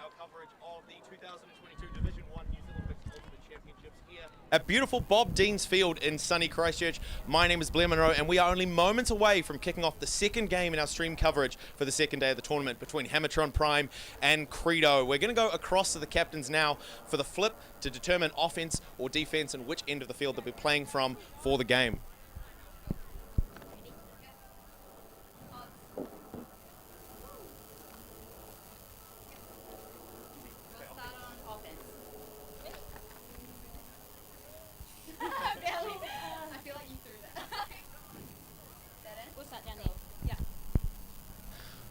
our coverage of the 2022 Division 1 New Zealand Mixed Ultimate Championships here at beautiful Bob Dean's Field in sunny Christchurch. My name is Blair Monroe, and we are only moments away from kicking off the second game in our stream coverage for the second day of the tournament between Hammertron Prime and Credo. We're going to go across to the captains now for the flip to determine offense or defense and which end of the field they'll be playing from for the game.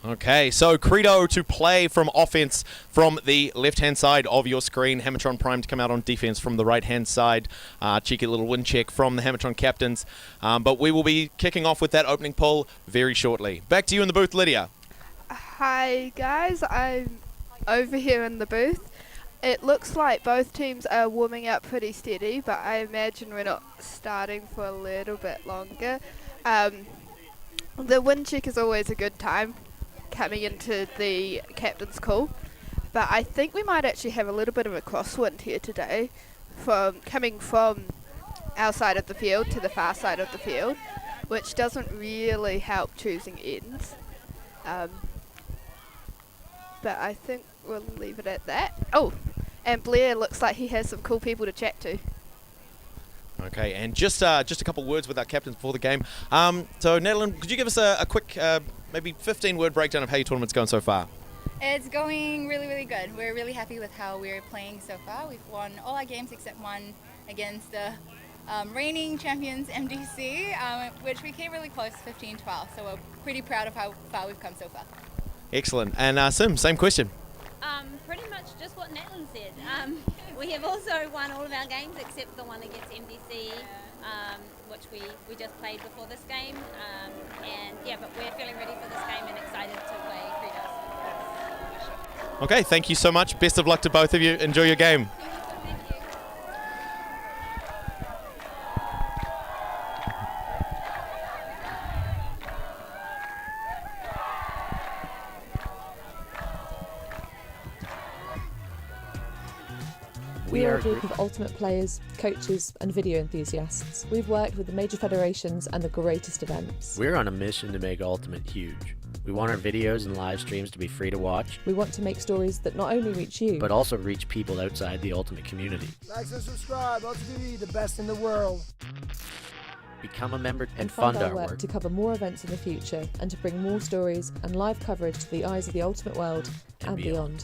Okay, so Credo to play from offense from the left-hand side of your screen. Hammertron Prime to come out on defense from the right-hand side. Cheeky little win check from the Hammertron captains. But we will be kicking off with that opening poll very shortly. Back to you in the booth, Lydia. Hi guys, I'm over here in the booth. It looks like both teams are warming up pretty steady, but I imagine we're not starting for a little bit longer. The wind check is always a good time coming into the captain's call, but I think we might actually have a little bit of a crosswind here today, coming from our side of the field to the far side of the field, which doesn't really help choosing ends. But I think we'll leave it at that. Oh, and Blair looks like he has some cool people to chat to. Okay, and just a couple words with our captains before the game. So, Natalie, could you give us a quick, maybe 15-word breakdown of how your tournament's going so far? It's going really, really good. We're really happy with how we're playing so far. We've won all our games except one against the reigning champions MDC, which we came really close, 15-12. So we're pretty proud of how far we've come so far. Excellent. And Sim, same question. Pretty much just what Natalie said. We have also won all of our games except the one against MDC, which we just played before this game. And yeah, but we're feeling ready for this game and excited to play Credo. Okay, thank you so much. Best of luck to both of you. Enjoy your game. We are a group of ultimate players, coaches and video enthusiasts. We've worked with the major federations and the greatest events. We're on a mission to make Ultimate huge. We want our videos and live streams to be free to watch. We want to make stories that not only reach you, but also reach people outside the Ultimate community. Like and subscribe, ULTI.TV, the best in the world. Become a member and fund our work work to cover more events in the future and to bring more stories and live coverage to the eyes of the Ultimate world and beyond.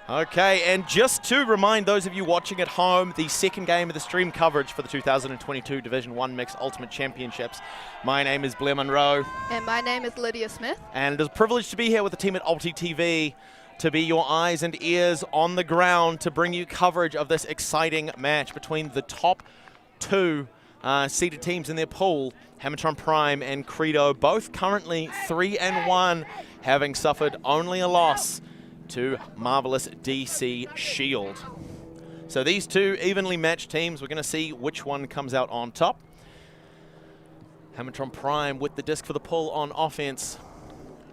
Okay, and just to remind those of you watching at home, the second game of the stream coverage for the 2022 Division 1 Mixed Ultimate Championships. My name is Blair Monroe. And my name is Lydia Smith. And it is a privilege to be here with the team at ULTI.TV to be your eyes and ears on the ground to bring you coverage of this exciting match between the top two seeded teams in their pool, Hammertron Prime and Credo, both currently 3-1, having suffered only a loss to marvelous DC Shield. So these two evenly matched teams, we're going to see which one comes out on top. Hammertron Prime with the disc for the pull on offense.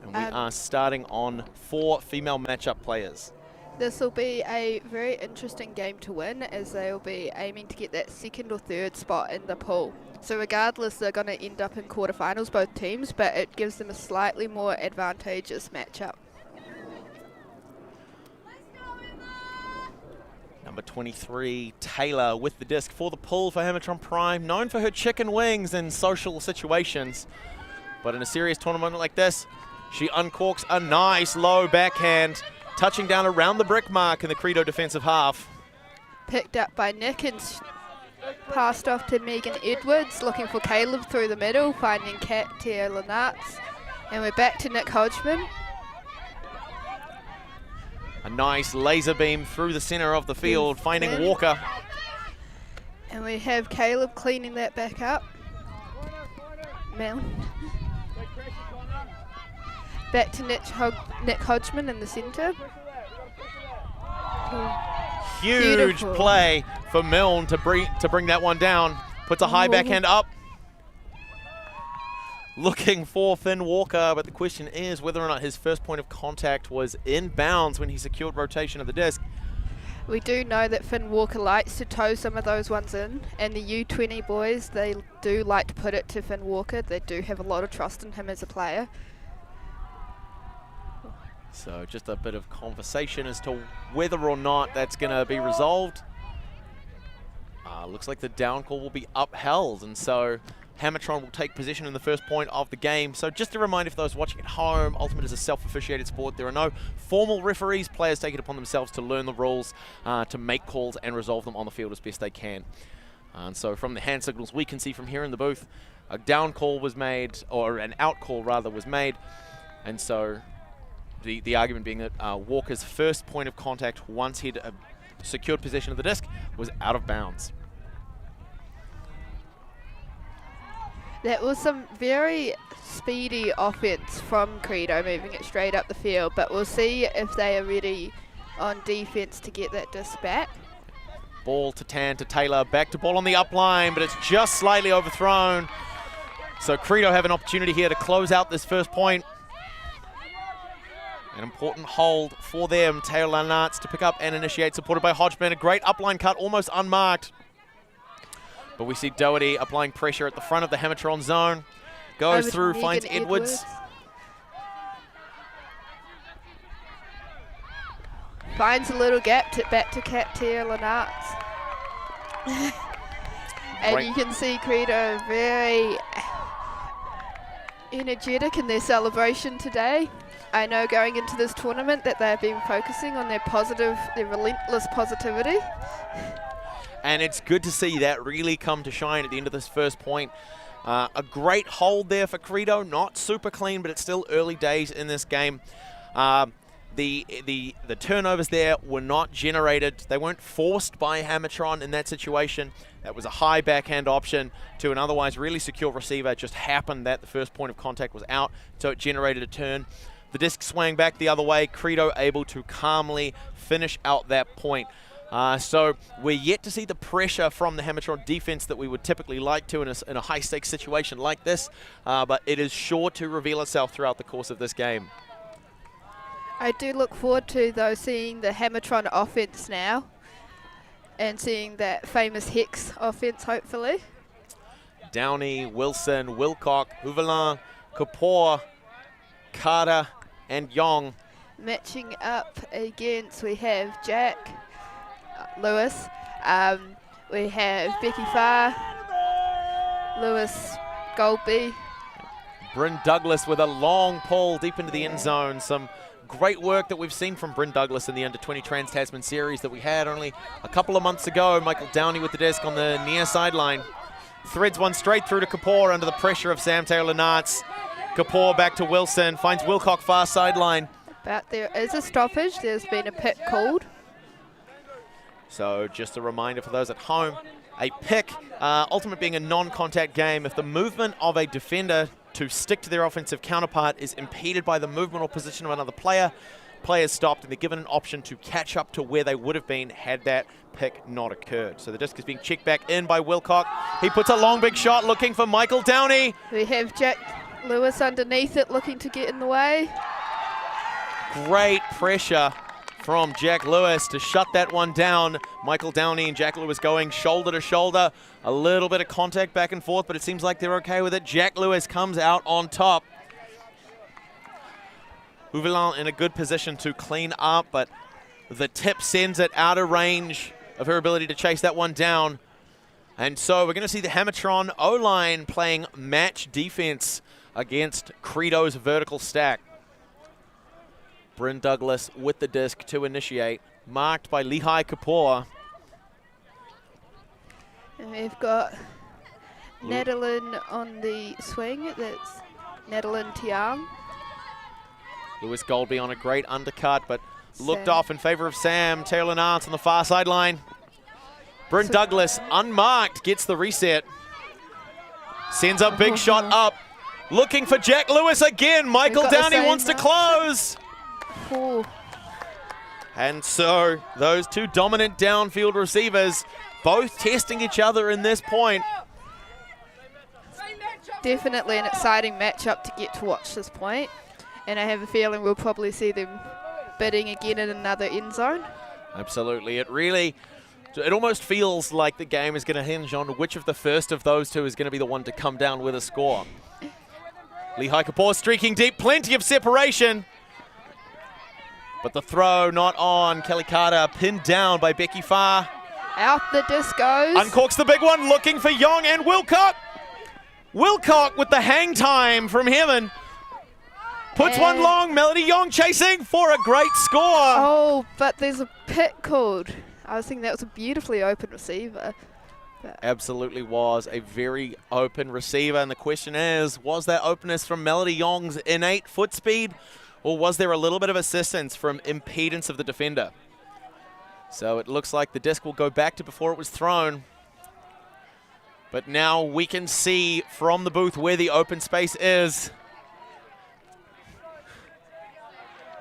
And we are starting on 4 female matchup players. This will be a very interesting game to win, as they will be aiming to get that second or third spot in the pool. So regardless, they're going to end up in quarterfinals, both teams, but it gives them a slightly more advantageous matchup. Number 23, Taylor, with the disc for the pull for Hammertron Prime, known for her chicken wings in social situations. But in a serious tournament like this, she uncorks a nice low backhand, touching down around the brick mark in the Credo defensive half. Picked up by Nick and passed off to Megan Edwards, looking for Caleb through the middle, finding Tia Lenartz. And we're back to Nick Hodgman. A nice laser beam through the center of the field, finding Walker. And we have Caleb cleaning that back up. Mel. Back to Nick Hodgman in the center. Huge Beautiful play for Milne to bring that one down. Puts a high backhand up. looking for Finn Walker, but the question is whether or not his first point of contact was in bounds when he secured rotation of the disc. We do know that Finn Walker likes to toe some of those ones in, and the U20 boys, they do like to put it to Finn Walker. They do have a lot of trust in him as a player. So just a bit of conversation as to whether or not that's going to be resolved. Looks like the down call will be upheld, and so Hammertron will take possession in the first point of the game. So just a reminder for those watching at home, Ultimate is a self-officiated sport. There are no formal referees. Players take it upon themselves to learn the rules, to make calls and resolve them on the field as best they can. And so from the hand signals we can see from here in the booth, a down call was made, or an out call rather was made, and so the argument being that Walker's first point of contact once he'd secured possession of the disc was out of bounds. That was some very speedy offense from Credo, moving it straight up the field, but we'll see if they are ready on defense to get that disc back. Ball to Tan to Taylor, back to ball on the up line, but it's just slightly overthrown. So Credo have an opportunity here to close out this first point. An important hold for them. Taylor Lanarts to pick up and initiate, supported by Hodgman. A great upline cut, almost unmarked. But we see Doherty applying pressure at the front of the Hammertron zone. Goes through, finds Edwards. Finds a little gap back to Taylor Lanarts. And you can see Credo very energetic in their celebration today. I know going into this tournament that they've been focusing on their relentless positivity. And it's good to see that really come to shine at the end of this first point. A great hold there for Credo, not super clean, but it's still early days in this game. The turnovers there were not generated. They weren't forced by Hammertron in that situation. That was a high backhand option to an otherwise really secure receiver. It just happened that the first point of contact was out, so it generated a turn. The disc swang back the other way. Credo able to calmly finish out that point. So we're yet to see the pressure from the Hammertron defense that we would typically like to in a high-stakes situation like this, but it is sure to reveal itself throughout the course of this game. I do look forward to, though, seeing the Hammertron offense now and seeing that famous Hex offense, hopefully. Downey, Wilson, Wilcock, Houvelin, Kapoor, Carter, and Young. Matching up against, we have Jack Lewis, we have Becky Farr, Lewis Goldby. Bryn Douglas with a long pull deep into the end zone. Some great work that we've seen from Bryn Douglas in the Under-20 Trans-Tasman series that we had only a couple of months ago. Michael Downey with the disc on the near sideline. Threads one straight through to Kapoor under the pressure of Sam Taylor Lanarts. Kapoor back to Wilson, finds Wilcock far sideline. But there is a stoppage. There's been a pick called. So just a reminder for those at home, a pick, Ultimate being a non-contact game, if the movement of a defender to stick to their offensive counterpart is impeded by the movement or position of another player, players stopped and they're given an option to catch up to where they would have been had that pick not occurred. So the disc is being checked back in by Wilcock. He puts a long big shot looking for Michael Downey. We have Jack Lewis underneath it looking to get in the way. Great pressure from Jack Lewis to shut that one down. Michael Downey and Jack Lewis going shoulder to shoulder. A little bit of contact back and forth, but it seems like they're okay with it. Jack Lewis comes out on top. Houvelin in a good position to clean up, but the tip sends it out of range of her ability to chase that one down. And so we're going to see the Hammertron O-line playing match defense against Credo's vertical stack. Bryn Douglas with the disc to initiate, marked by Lehigh Kapoor. And we've got Nadeline on the swing. That's Nadeline Tiang. Lewis Goldby on a great undercut, but looked off in favor of Sam Taylor Lanarts on the far sideline. Bryn Douglas, unmarked, gets the reset. Sends a big shot up. Looking for Jack Lewis again. Michael Downey wants to close. Ooh. And so those two dominant downfield receivers both testing each other in this point. Definitely an exciting matchup to get to watch this point, and I have a feeling we'll probably see them bidding again in another end zone. Absolutely. It almost feels like the game is going to hinge on which of the first of those two is going to be the one to come down with a score. Lehigh Kapoor streaking deep, plenty of separation. But the throw not on. Kelly Carter pinned down by Becky Farr. Out the disc goes. Uncorks the big one, looking for Young and Wilcock. Wilcock with the hang time from Heaven. Puts one long, Melody Young chasing for a great score. Oh, but there's a pit called. I was thinking that was a beautifully open receiver. Absolutely was a very open receiver, and the question is, was that openness from Melody Young's innate foot speed, or was there a little bit of assistance from impedance of the defender? So it looks like the disc will go back to before it was thrown. But now we can see from the booth where the open space is.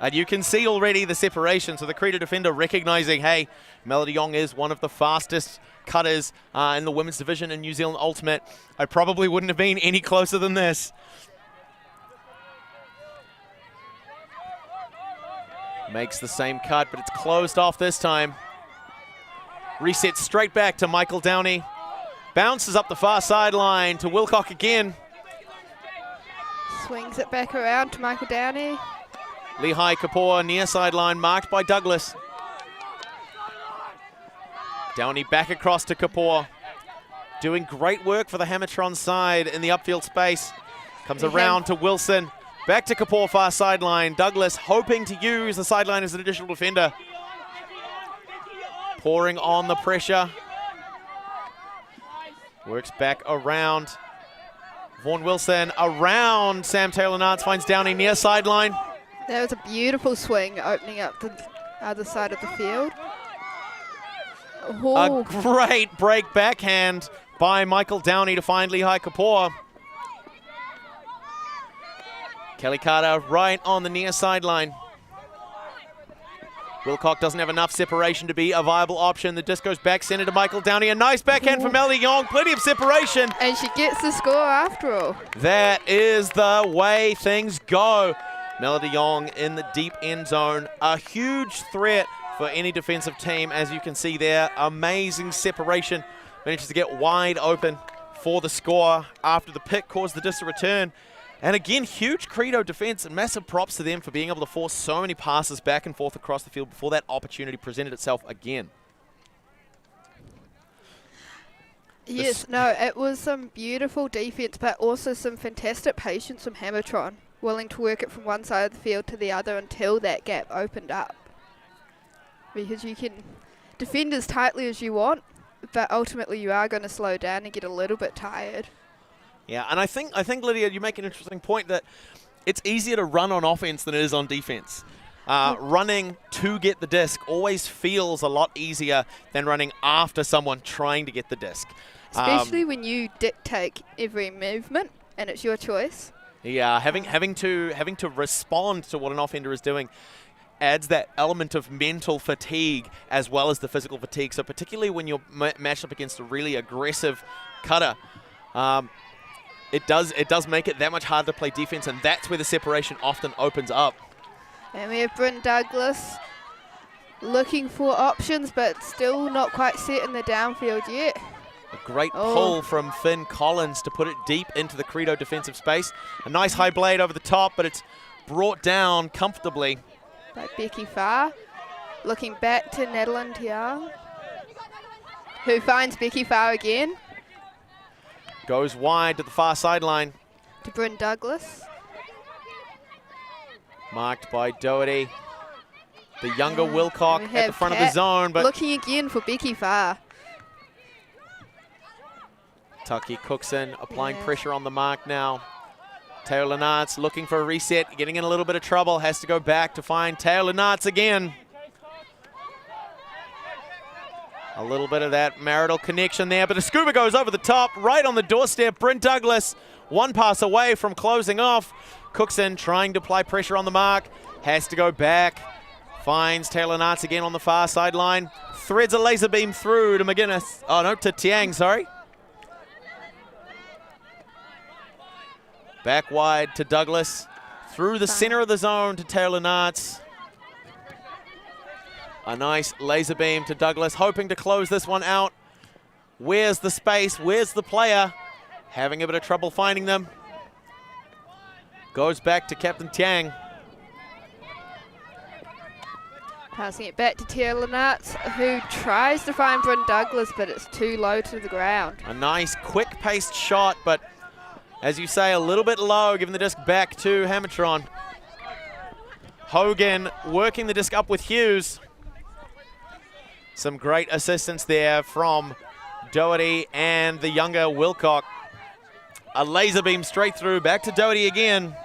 And you can see already the separation. So the Credo defender recognizing, hey, Melody Young is one of the fastest cutters in the women's division in New Zealand Ultimate. I probably wouldn't have been any closer than this. Makes the same cut, but it's closed off this time. Resets straight back to Michael Downey. Bounces up the far sideline to Wilcock again. Swings it back around to Michael Downey. Lehigh Kapoor near sideline, marked by Douglas. Downey back across to Kapoor. Doing great work for the Hammertron side in the upfield space. Comes around to Wilson. Back to Kapoor, far sideline. Douglas hoping to use the sideline as an additional defender. Pouring on the pressure. Works back around. Vaughan Wilson around Sam Taylor-Nartz, finds Downey near sideline. That was a beautiful swing, opening up the other side of the field. A great break backhand by Michael Downey to find Lehigh Kapoor. Kelly Carter right on the near sideline. Wilcock doesn't have enough separation to be a viable option. The disc goes back center to Michael Downey. A nice backhand from Melody Young. Plenty of separation. And she gets the score after all. That is the way things go. Melody Young in the deep end zone. A huge threat for any defensive team, as you can see there. Amazing separation. Manages to get wide open for the score after the pick caused the disc to return. And again, huge Credo defense, and massive props to them for being able to force so many passes back and forth across the field before that opportunity presented itself again. Yes, no, it was some beautiful defense, but also some fantastic patience from Hammertron, willing to work it from one side of the field to the other until that gap opened up. Because you can defend as tightly as you want, but ultimately you are going to slow down and get a little bit tired. Yeah, and I think Lydia, you make an interesting point that it's easier to run on offense than it is on defense. Running to get the disc always feels a lot easier than running after someone trying to get the disc. Especially when you dictate every movement and it's your choice. Yeah, having to respond to what an offender is doing adds that element of mental fatigue as well as the physical fatigue. So particularly when you're matched up against a really aggressive cutter, it does make it that much harder to play defense, and that's where the separation often opens up. And we have Bryn Douglas looking for options, but still not quite set in the downfield yet. A great pull from Finn Collins to put it deep into the Credo defensive space. A nice high blade over the top, but it's brought down comfortably. By Becky Farr. Looking back to Natalie Young, who finds Becky Farr again. Goes wide to the far sideline. To Bryn Douglas. Marked by Doherty. The younger Wilcock at the front of the zone. But looking again for Becky Farr. Taki Cookson applying pressure on the mark now. Taylor-Nartz looking for a reset, getting in a little bit of trouble. Has to go back to find Taylor-Nartz again. A little bit of that marital connection there, but a scuba goes over the top, right on the doorstep. Bryn Douglas, one pass away from closing off. Cookson trying to apply pressure on the mark, has to go back. Finds Taylor-Nartz again on the far sideline. Threads a laser beam through to McGuinness. Oh no, to Tiang, sorry. Back wide to Douglas. Through the center of the zone to Taylor Nartz. A nice laser beam to Douglas, hoping to close this one out. Where's the space? Where's the player? Having a bit of trouble finding them. Goes back to Captain Tiang. Passing it back to Taylor Nartz, who tries to find Bryn Douglas, but it's too low to the ground. A nice quick-paced shot, but as you say, a little bit low, giving the disc back to Hammertron. Hogan working the disc up with Hughes. Some great assistance there from Doherty and the younger Wilcock. A laser beam straight through, back to Doherty again.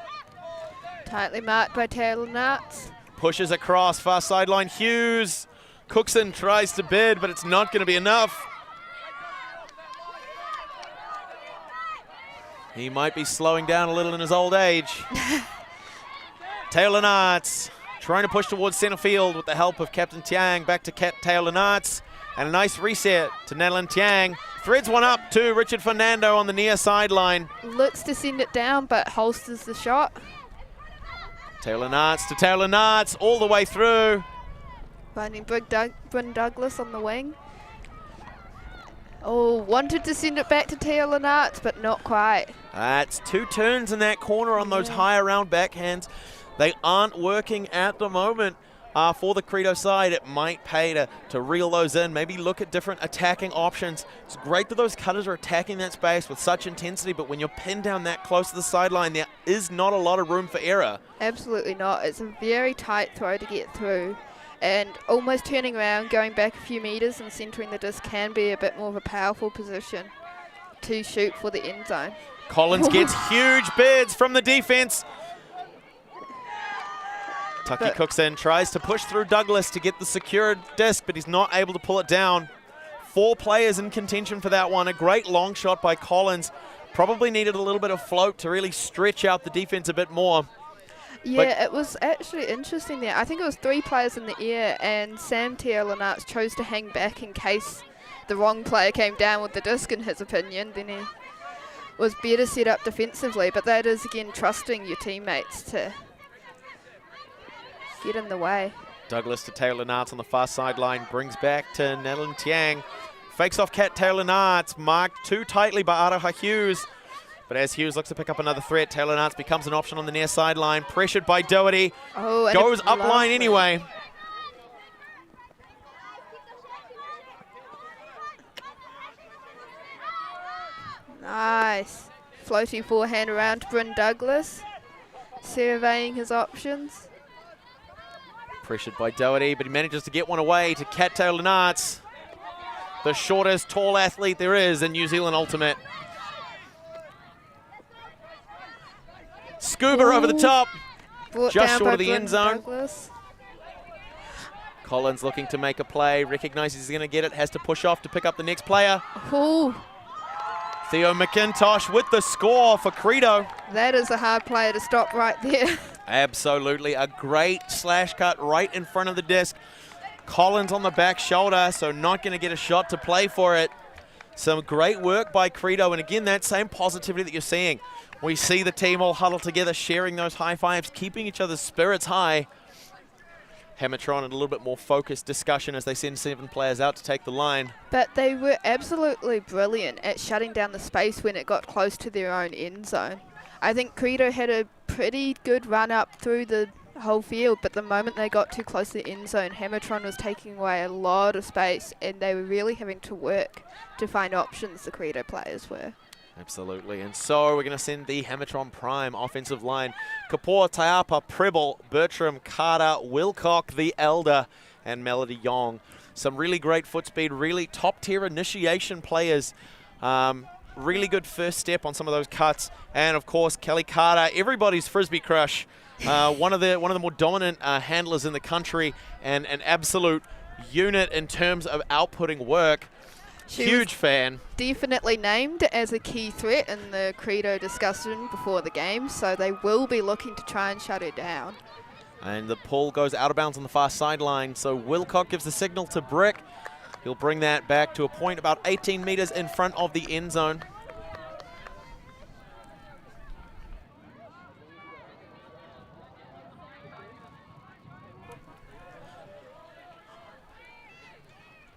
Tightly marked by Taylor Nartz. Pushes across, far sideline, Hughes. Cookson tries to bid, but it's not going to be enough. He might be slowing down a little in his old age. Taylor Nartz trying to push towards center field with the help of Captain Tiang. Back to Taylor Nartz. And a nice reset to Natalie Tiang. Threads one up to Richard Fernando on the near sideline. Looks to send it down, but holsters the shot. Taylor Nartz to Taylor Nartz all the way through. Finding Bryn Douglas on the wing. Oh, wanted to send it back to Taylor Nartz, but not quite. That's two turns in that corner on those higher round backhands. They aren't working at the moment for the Credo side. It might pay to reel those in, maybe look at different attacking options. It's great that those cutters are attacking that space with such intensity, but when you're pinned down that close to the sideline, there is not a lot of room for error. Absolutely not. It's a very tight throw to get through. And almost turning around, going back a few meters and centering the disc can be a bit more of a powerful position to shoot for the end zone. Collins gets huge bids from the defense. Tucky Cookson tries to push through Douglas to get the secured disc, but he's not able to pull it down. 4 players in contention for that one. A great long shot by Collins. Probably needed a little bit of float to really stretch out the defense a bit more. Yeah, it was actually interesting there. I think it was 3 players in the air, and Sam Taylor Nartz chose to hang back in case the wrong player came down with the disc, in his opinion. Then he was better set up defensively, but that is, again, trusting your teammates to get in the way. Douglas to Taylor Nartz on the far sideline, brings back to Natalie Tiang. Fakes off Taylor Nartz, marked too tightly by Aroha Hughes. But as Hughes looks to pick up another threat, Taylor Nartz becomes an option on the near sideline. Pressured by Doherty. Oh, goes up line anyway. Nice. Floaty forehand around to Bryn Douglas. Surveying his options. Pressured by Doherty, but he manages to get one away to Taylor Nartz. The shortest tall athlete there is in New Zealand Ultimate. Scuba over the top, just short of the end zone. Douglas. Collins looking to make a play, recognizes he's going to get it, has to push off to pick up the next player. Ooh. Theo McIntosh with the score for Credo. That is a hard player to stop right there. Absolutely, a great slash cut right in front of the disc. Collins on the back shoulder, so not going to get a shot to play for it. Some great work by Credo, and again, that same positivity that you're seeing. We see the team all huddled together, sharing those high fives, keeping each other's spirits high. Hammertron in a little bit more focused discussion as they send 7 players out to take the line. But they were absolutely brilliant at shutting down the space when it got close to their own end zone. I think Credo had a pretty good run up through the whole field, but the moment they got too close to the end zone, Hammertron was taking away a lot of space, and they were really having to work to find options, the Credo players were. Absolutely, and so we're going to send the Hammertron Prime offensive line. Kapoor, Taiapa, Preble, Bertram, Carter, Wilcock, the Elder, and Melody Yong. Some really great foot speed, really top-tier initiation players. Really good first step on some of those cuts. And, of course, Kelly Carter, everybody's Frisbee crush. One of the more dominant handlers in the country, and an absolute unit in terms of outputting work. Huge fan. Definitely named as a key threat in the Credo discussion before the game, so they will be looking to try and shut her down. And the pull goes out of bounds on the far sideline, so Wilcock gives the signal to Brick. He'll bring that back to a point about 18 meters in front of the end zone.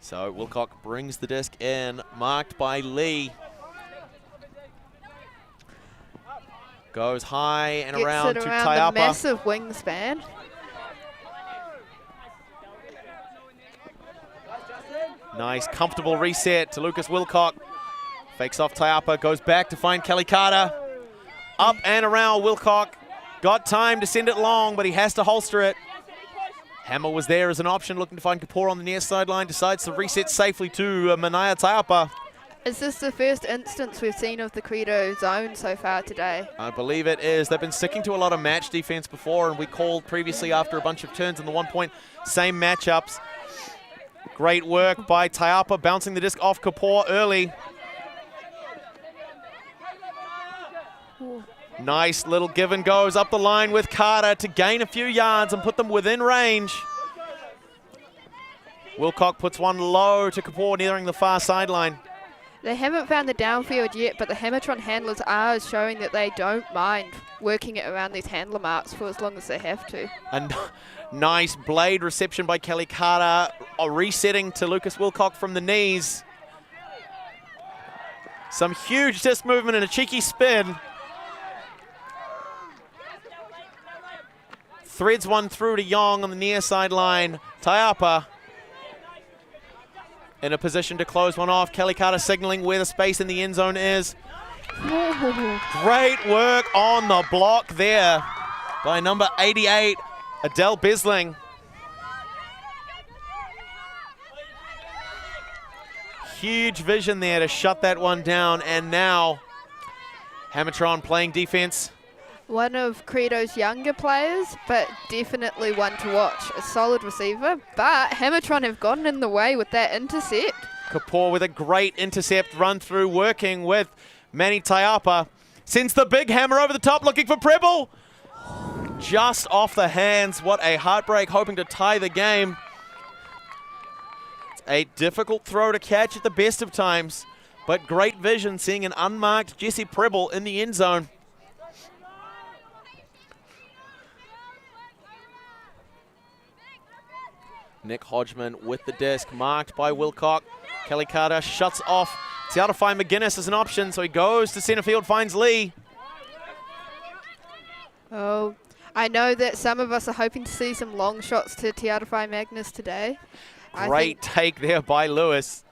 So Wilcock brings the disc in, marked by Lee. Goes high and Gets around it to around Taiapa. the massive wingspan. Nice, comfortable reset to Lucas Wilcock. Fakes off Taiapa, goes back to find Kelly Carter. Up and around Wilcock. Got time to send it long, but he has to holster it. Hammer was there as an option, looking to find Kapoor on the near sideline. Decides to reset safely to Manaya Taiapa. Is this the first instance we've seen of the Credo zone so far today? I believe it is. They've been sticking to a lot of match defense before, and we called previously after a bunch of turns in the 1 point, same matchups. Great work by Taiapa, bouncing the disc off Kapoor early. Ooh. Nice little give and goes up the line with Carter to gain a few yards and put them within range. Wilcock puts one low to Kapoor nearing the far sideline. They haven't found the downfield yet, but the Hammertron handlers are showing that they don't mind working it around these handler marks for as long as they have to. And nice blade reception by Kelly Carter, resetting to Lucas Wilcock from the knees. Some huge disc movement and a cheeky spin. Threads one through to Yong on the near sideline. Taiapa in a position to close one off. Kelly Carter signaling where the space in the end zone is. Great work on the block there by number 88, Adele Besling. Huge vision there to shut that one down, and now Hammertron playing defense. One of Credo's younger players, but definitely one to watch. A solid receiver, but Hammertron have gotten in the way with that intercept. Kapoor with a great intercept run through, working with Manny Taiapa. Sends the big hammer over the top, looking for Preble. Just off the hands. What a heartbreak, hoping to tie the game. It's a difficult throw to catch at the best of times, but great vision seeing an unmarked Jesse Preble in the end zone. Nick Hodgman with the disc, marked by Wilcock. Kelly Carter shuts off. Tiarafai McGuinness as an option, so he goes to center field, finds Lee. Oh, I know that some of us are hoping to see some long shots to Tiarafai Magnus today. Great take there by Lewis.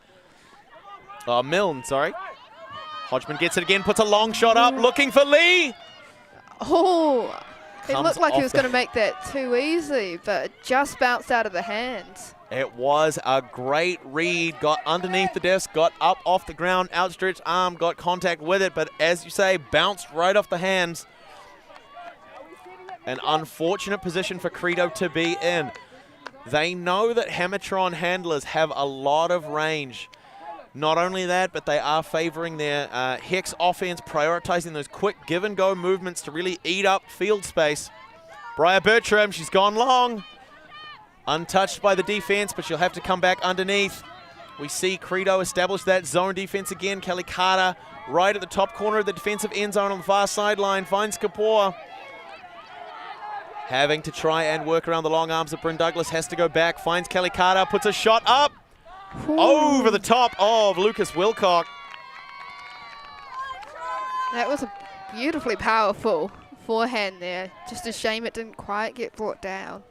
Milne, sorry. Hodgman gets it again, puts a long shot up, looking for Lee. Oh, it Comes looked like he off was going to make that too easy, but it just bounced out of the hands. It was a great read, got underneath the disc, got up off the ground, outstretched arm, got contact with it, but as you say, bounced right off the hands. An unfortunate position for Credo to be in. They know that Hammertron handlers have a lot of range. Not only that, but they are favoring their Hex offense, prioritizing those quick give-and-go movements to really eat up field space. Briar Bertram, she's gone long. Untouched by the defense, but she'll have to come back underneath. We see Credo establish that zone defense again. Kelly Carter right at the top corner of the defensive end zone on the far sideline, finds Kapoor. Having to try and work around the long arms of Bryn Douglas, has to go back, finds Kelly Carter, puts a shot up. Ooh. Over the top of Lucas Wilcock. That was a beautifully powerful forehand there. Just a shame it didn't quite get brought down.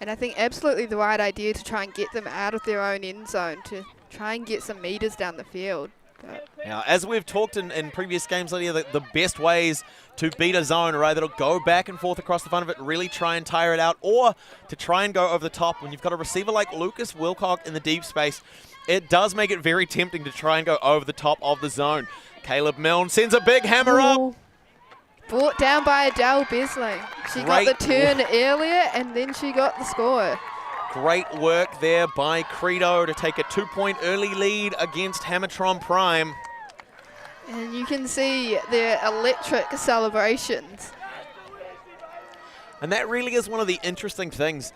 And I think absolutely the right idea to try and get them out of their own end zone, to try and get some meters down the field. But now, as we've talked in previous games, Lydia, the best ways to beat a zone are either to go back and forth across the front of it and really try and tire it out, or to try and go over the top. When you've got a receiver like Lucas Wilcock in the deep space, it does make it very tempting to try and go over the top of the zone. Caleb Milne sends a big hammer up. Brought down by Adele Besling. She got the turn earlier, and then she got the score. Great work there by Credo to take a 2-point early lead against Hammertron Prime. And you can see their electric celebrations. And that really is one of the interesting things.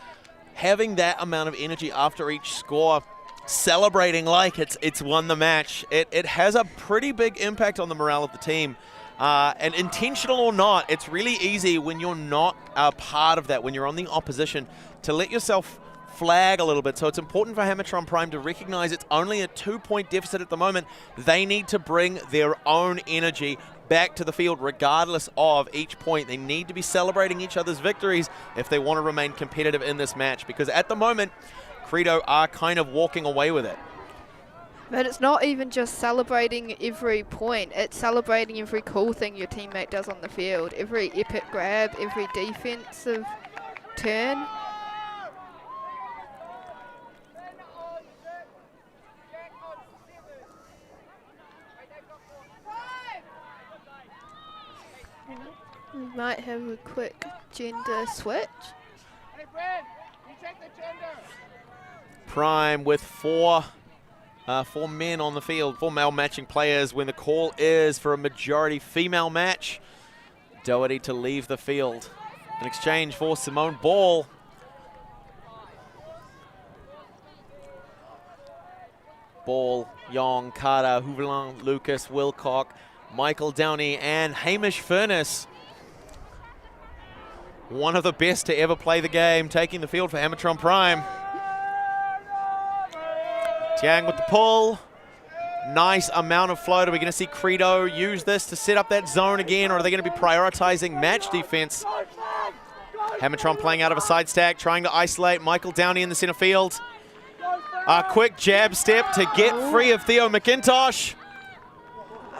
Having that amount of energy after each score, celebrating like it's won the match, it has a pretty big impact on the morale of the team. And intentional or not, it's really easy when you're not a part of that, when you're on the opposition, to let yourself flag a little bit. So it's important for Hammertron Prime to recognize it's only a 2-point deficit at the moment. They need to bring their own energy back to the field regardless of each point. They need to be celebrating each other's victories if they want to remain competitive in this match, because at the moment, Credo are kind of walking away with it. But it's not even just celebrating every point, it's celebrating every cool thing your teammate does on the field. Every epic grab, every defensive turn. We might have a quick gender switch. Hey, Brad, you check the gender. Prime with four men on the field, 4 male matching players when the call is for a majority female match. Doherty to leave the field in exchange for Simone Ball. Ball, Young, Carter, Houvelin, Lucas, Wilcock, Michael Downey, and Hamish Furness. One of the best to ever play the game, taking the field for Hammertron Prime. Tiang with the pull. Nice amount of float. Are we going to see Credo use this to set up that zone again, or are they going to be prioritizing match defense? Hammertron playing out of a side stack, trying to isolate Michael Downey in the center field. A quick jab step to get free of Theo McIntosh.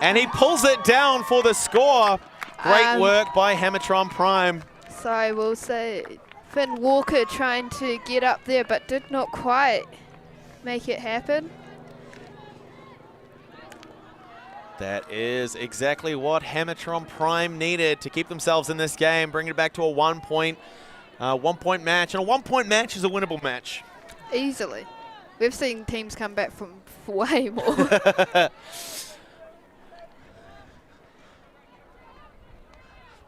And he pulls it down for the score. Great work by Hammertron Prime. So I will say Finn Walker trying to get up there but did not quite make it happen. That is exactly what Hammertron Prime needed to keep themselves in this game, bring it back to a one-point match. And a one-point match is a winnable match. Easily. We've seen teams come back from way more.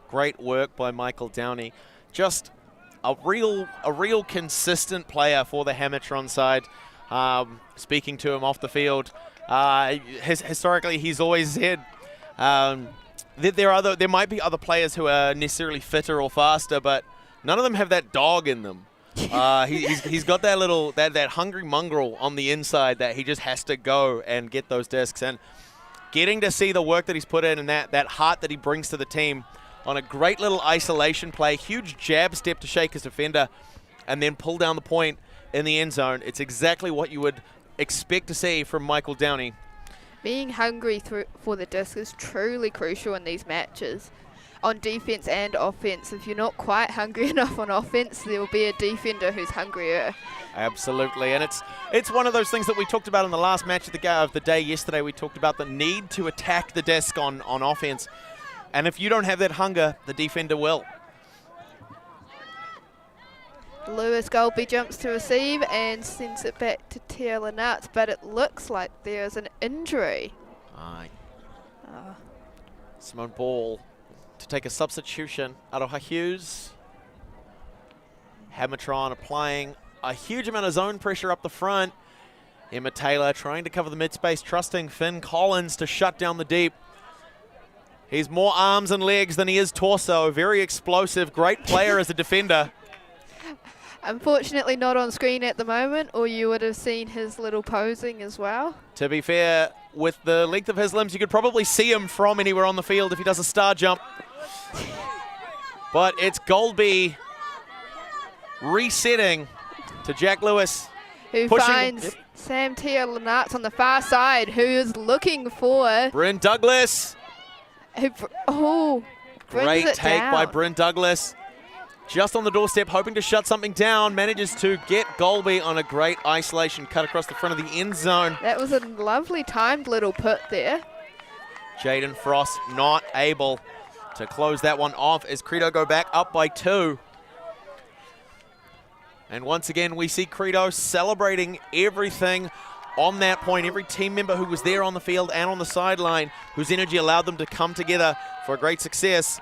Great work by Michael Downey. Just a real consistent player for the Hammertron side. Speaking to him off the field, historically he's always said there might be other players who are necessarily fitter or faster, but none of them have that dog in them. He's got that hungry mongrel on the inside that he just has to go and get those discs. And getting to see the work that he's put in and that heart that he brings to the team on a great little isolation play, huge jab step to shake his defender, and then pull down the point in the end zone. It's exactly what you would expect to see from Michael Downey. Being hungry for the disc is truly crucial in these matches. On defense and offense, if you're not quite hungry enough on offense, there will be a defender who's hungrier. Absolutely, and it's one of those things that we talked about in the last match of the day yesterday. We talked about the need to attack the disc on offense, and if you don't have that hunger, the defender will. Lewis Golby jumps to receive and sends it back to Taylor Nuts, but it looks like there's an injury. Aye. Simone Ball to take a substitution. Aroha Hughes. Hammertron applying a huge amount of zone pressure up the front. Emma Taylor trying to cover the mid-space, trusting Finn Collins to shut down the deep. He's more arms and legs than he is torso. Very explosive, great player as a defender. Unfortunately not on screen at the moment, or you would have seen his little posing as well. To be fair, with the length of his limbs, you could probably see him from anywhere on the field if he does a star jump. But it's Golby resetting to Jack Lewis. Who finds Sam Taylor Nuts on the far side, who is looking for Bryn Douglas. Great take by Bryn Douglas. Just on the doorstep, hoping to shut something down. Manages to get Golby on a great isolation cut across the front of the end zone. That was a lovely timed little put there. Jaden Frost not able to close that one off as Credo go back up by 2. And once again, we see Credo celebrating everything on that point. Every team member who was there on the field and on the sideline, whose energy allowed them to come together for a great success.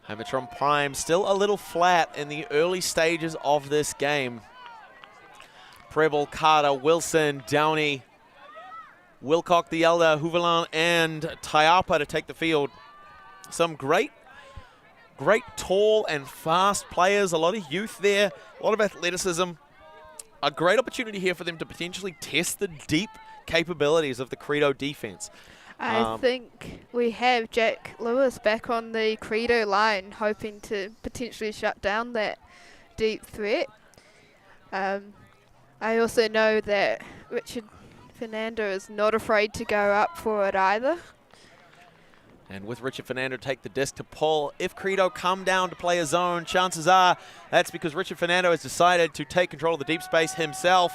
Hammertron Prime still a little flat in the early stages of this game. Preble, Carter, Wilson, Downey, Wilcock the Elder, Houvelin, and Taiapa to take the field. Some great Great tall and fast players, a lot of youth there, a lot of athleticism. A great opportunity here for them to potentially test the deep capabilities of the Credo defense. I think we have Jack Lewis back on the Credo line, hoping to potentially shut down that deep threat. I also know that Richard Fernando is not afraid to go up for it either. And with Richard Fernando take the disc to pull, if Credo come down to play a zone, chances are that's because Richard Fernando has decided to take control of the deep space himself.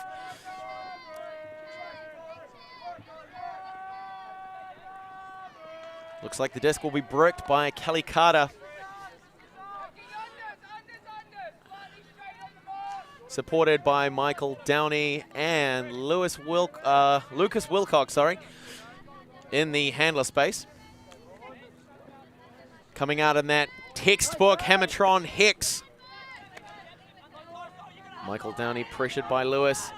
Looks like the disc will be bricked by Kelly Carter. Supported by Michael Downey and Lucas Wilcox, in the handler space. Coming out in that textbook Hammertron Hex. Michael Downey pressured by Lewis.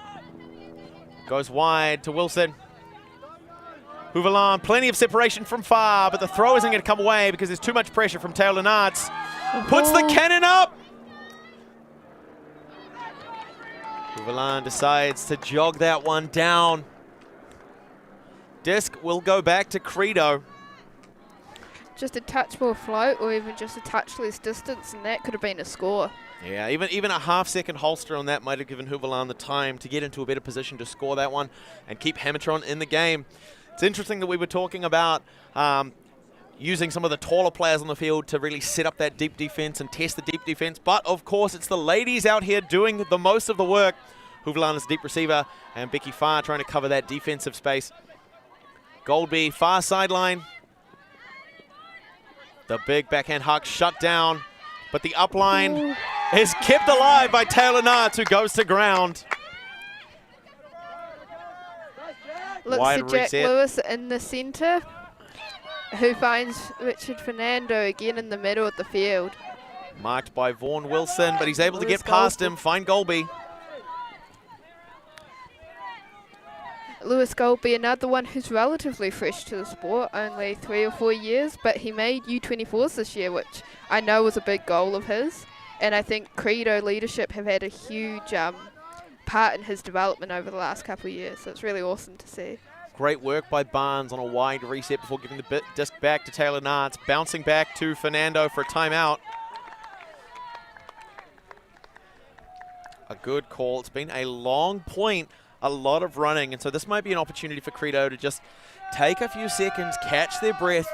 Goes wide to Wilson. Houvelan, plenty of separation from far, but the throw isn't going to come away because there's too much pressure from Taylor Nartz. Puts the cannon up. Houvelan decides to jog that one down. Disc will go back to Credo. Just a touch more float or even just a touch less distance, and that could have been a score. Yeah, even a half-second holster on that might have given Houvelan the time to get into a better position to score that one and keep Hammertron in the game. It's interesting that we were talking about using some of the taller players on the field to really set up that deep defense and test the deep defense, but of course it's the ladies out here doing the most of the work. Houvelan is deep receiver and Becky Farr trying to cover that defensive space. Goldby, far sideline. The big backhand huck shut down, but the upline is kept alive by Taylor Nartz, who goes to ground. Looks Wide to Jack reset. Lewis in the centre, who finds Richard Fernando again in the middle of the field. Marked by Vaughan Wilson, but he's able to Lewis get past Goldby. him, find Goldby. Lewis Goldby, another one who's relatively fresh to the sport, only 3 or 4 years, but he made U24s this year, which I know was a big goal of his. And I think Credo leadership have had a huge part in his development over the last couple of years, so it's really awesome to see. Great work by Barnes on a wide reset before giving the disc back to Taylor Nartz, bouncing back to Fernando for a timeout. A good call. It's been a long point. A lot of running, and so this might be an opportunity for Credo to just take a few seconds, catch their breath,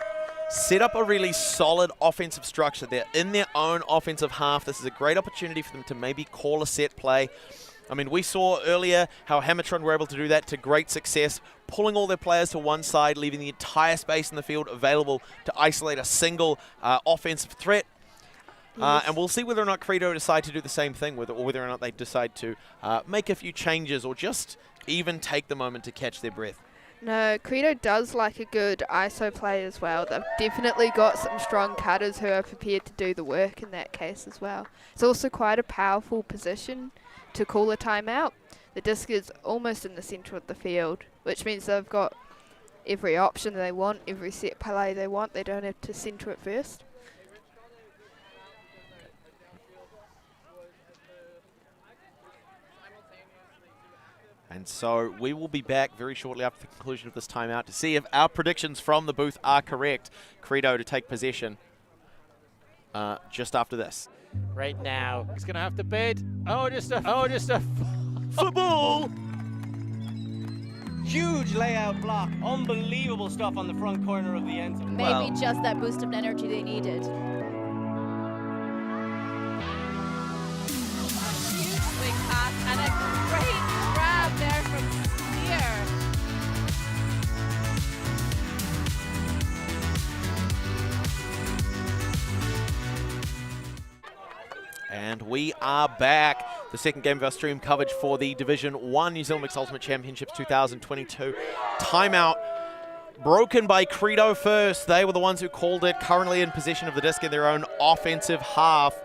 set up a really solid offensive structure. They're in their own offensive half. This is a great opportunity for them to maybe call a set play. I mean, we saw earlier how Hammertron were able to do that to great success, pulling all their players to one side, leaving the entire space in the field available to isolate a single offensive threat. And we'll see whether or not Credo decide to do the same thing, or whether or not they decide to make a few changes or just even take the moment to catch their breath. No, Credo does like a good ISO play as well. They've definitely got some strong cutters who are prepared to do the work in that case as well. It's also quite a powerful position to call a timeout. The disc is almost in the centre of the field, which means they've got every option they want, every set play they want. They don't have to centre it first. And so we will be back very shortly after the conclusion of this timeout to see if our predictions from the booth are correct. Credo to take possession just after this. Right now, he's going to have to bid. Oh, just a Football! Huge layout block. Unbelievable stuff on the front corner of the end zone. Maybe just that boost of energy they needed. Huge swing pass and a great grab there from Spear. And we are back. The second game of our stream coverage for the Division 1 New Zealand Mixed Ultimate Championships 2022. Timeout broken by Credo first. They were the ones who called it, currently in possession of the disc in their own offensive half.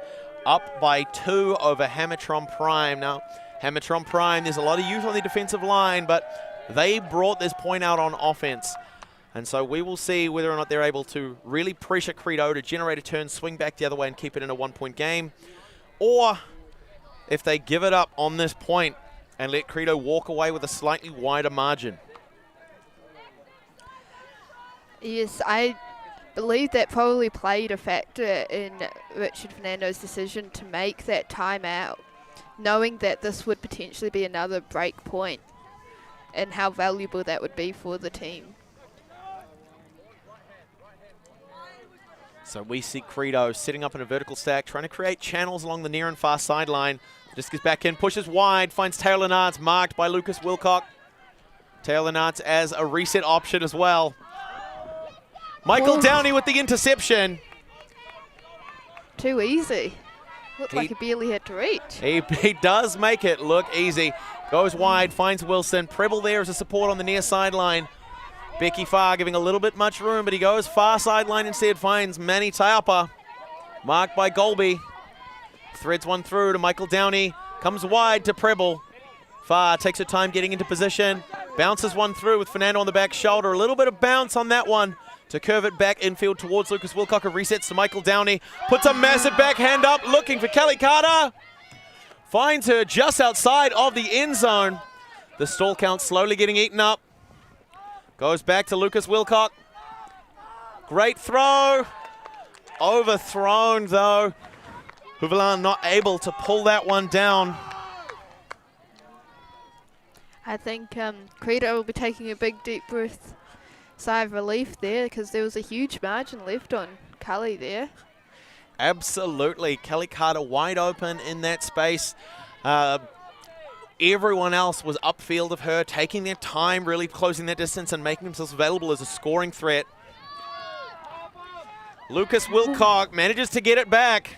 Up by 2 over Hammertron Prime. Now, Hammertron Prime, there's a lot of youth on the defensive line, but they brought this point out on offense. And so we will see whether or not they're able to really pressure Credo to generate a turn, swing back the other way and keep it in a 1-point game. Or if they give it up on this point and let Credo walk away with a slightly wider margin. Yes, I believe that probably played a factor in Richard Fernando's decision to make that timeout, knowing that this would potentially be another break point and how valuable that would be for the team. So we see Credo sitting up in a vertical stack, trying to create channels along the near and far sideline. Disc is back in, pushes wide, finds Taylor Nards, marked by Lucas Wilcock. Taylor Nards as a reset option as well. Michael Downey with the interception. Too easy. Looked like he barely had to reach. He does make it look easy. Goes wide, finds Wilson. Preble there as a support on the near sideline. Becky Farr giving a little bit much room, but he goes far sideline instead, finds Manny Taiapa. Marked by Golby. Threads one through to Michael Downey. Comes wide to Preble. Farr takes her time getting into position. Bounces one through with Fernando on the back shoulder. A little bit of bounce on that one to curve it back infield towards Lucas Wilcock. Resets to Michael Downey. Puts a massive backhand up, looking for Kelly Carter. Finds her just outside of the end zone. The stall count slowly getting eaten up. Goes back to Lucas Wilcock. Great throw. Overthrown though. Huvelan not able to pull that one down. I think Credo will be taking a big deep breath, sigh of relief there, because there was a huge margin left on Cully there. Absolutely. Kelly Carter wide open in that space. Everyone else was upfield of her, taking their time, really closing that distance and making themselves available as a scoring threat. Lucas Wilcock manages to get it back.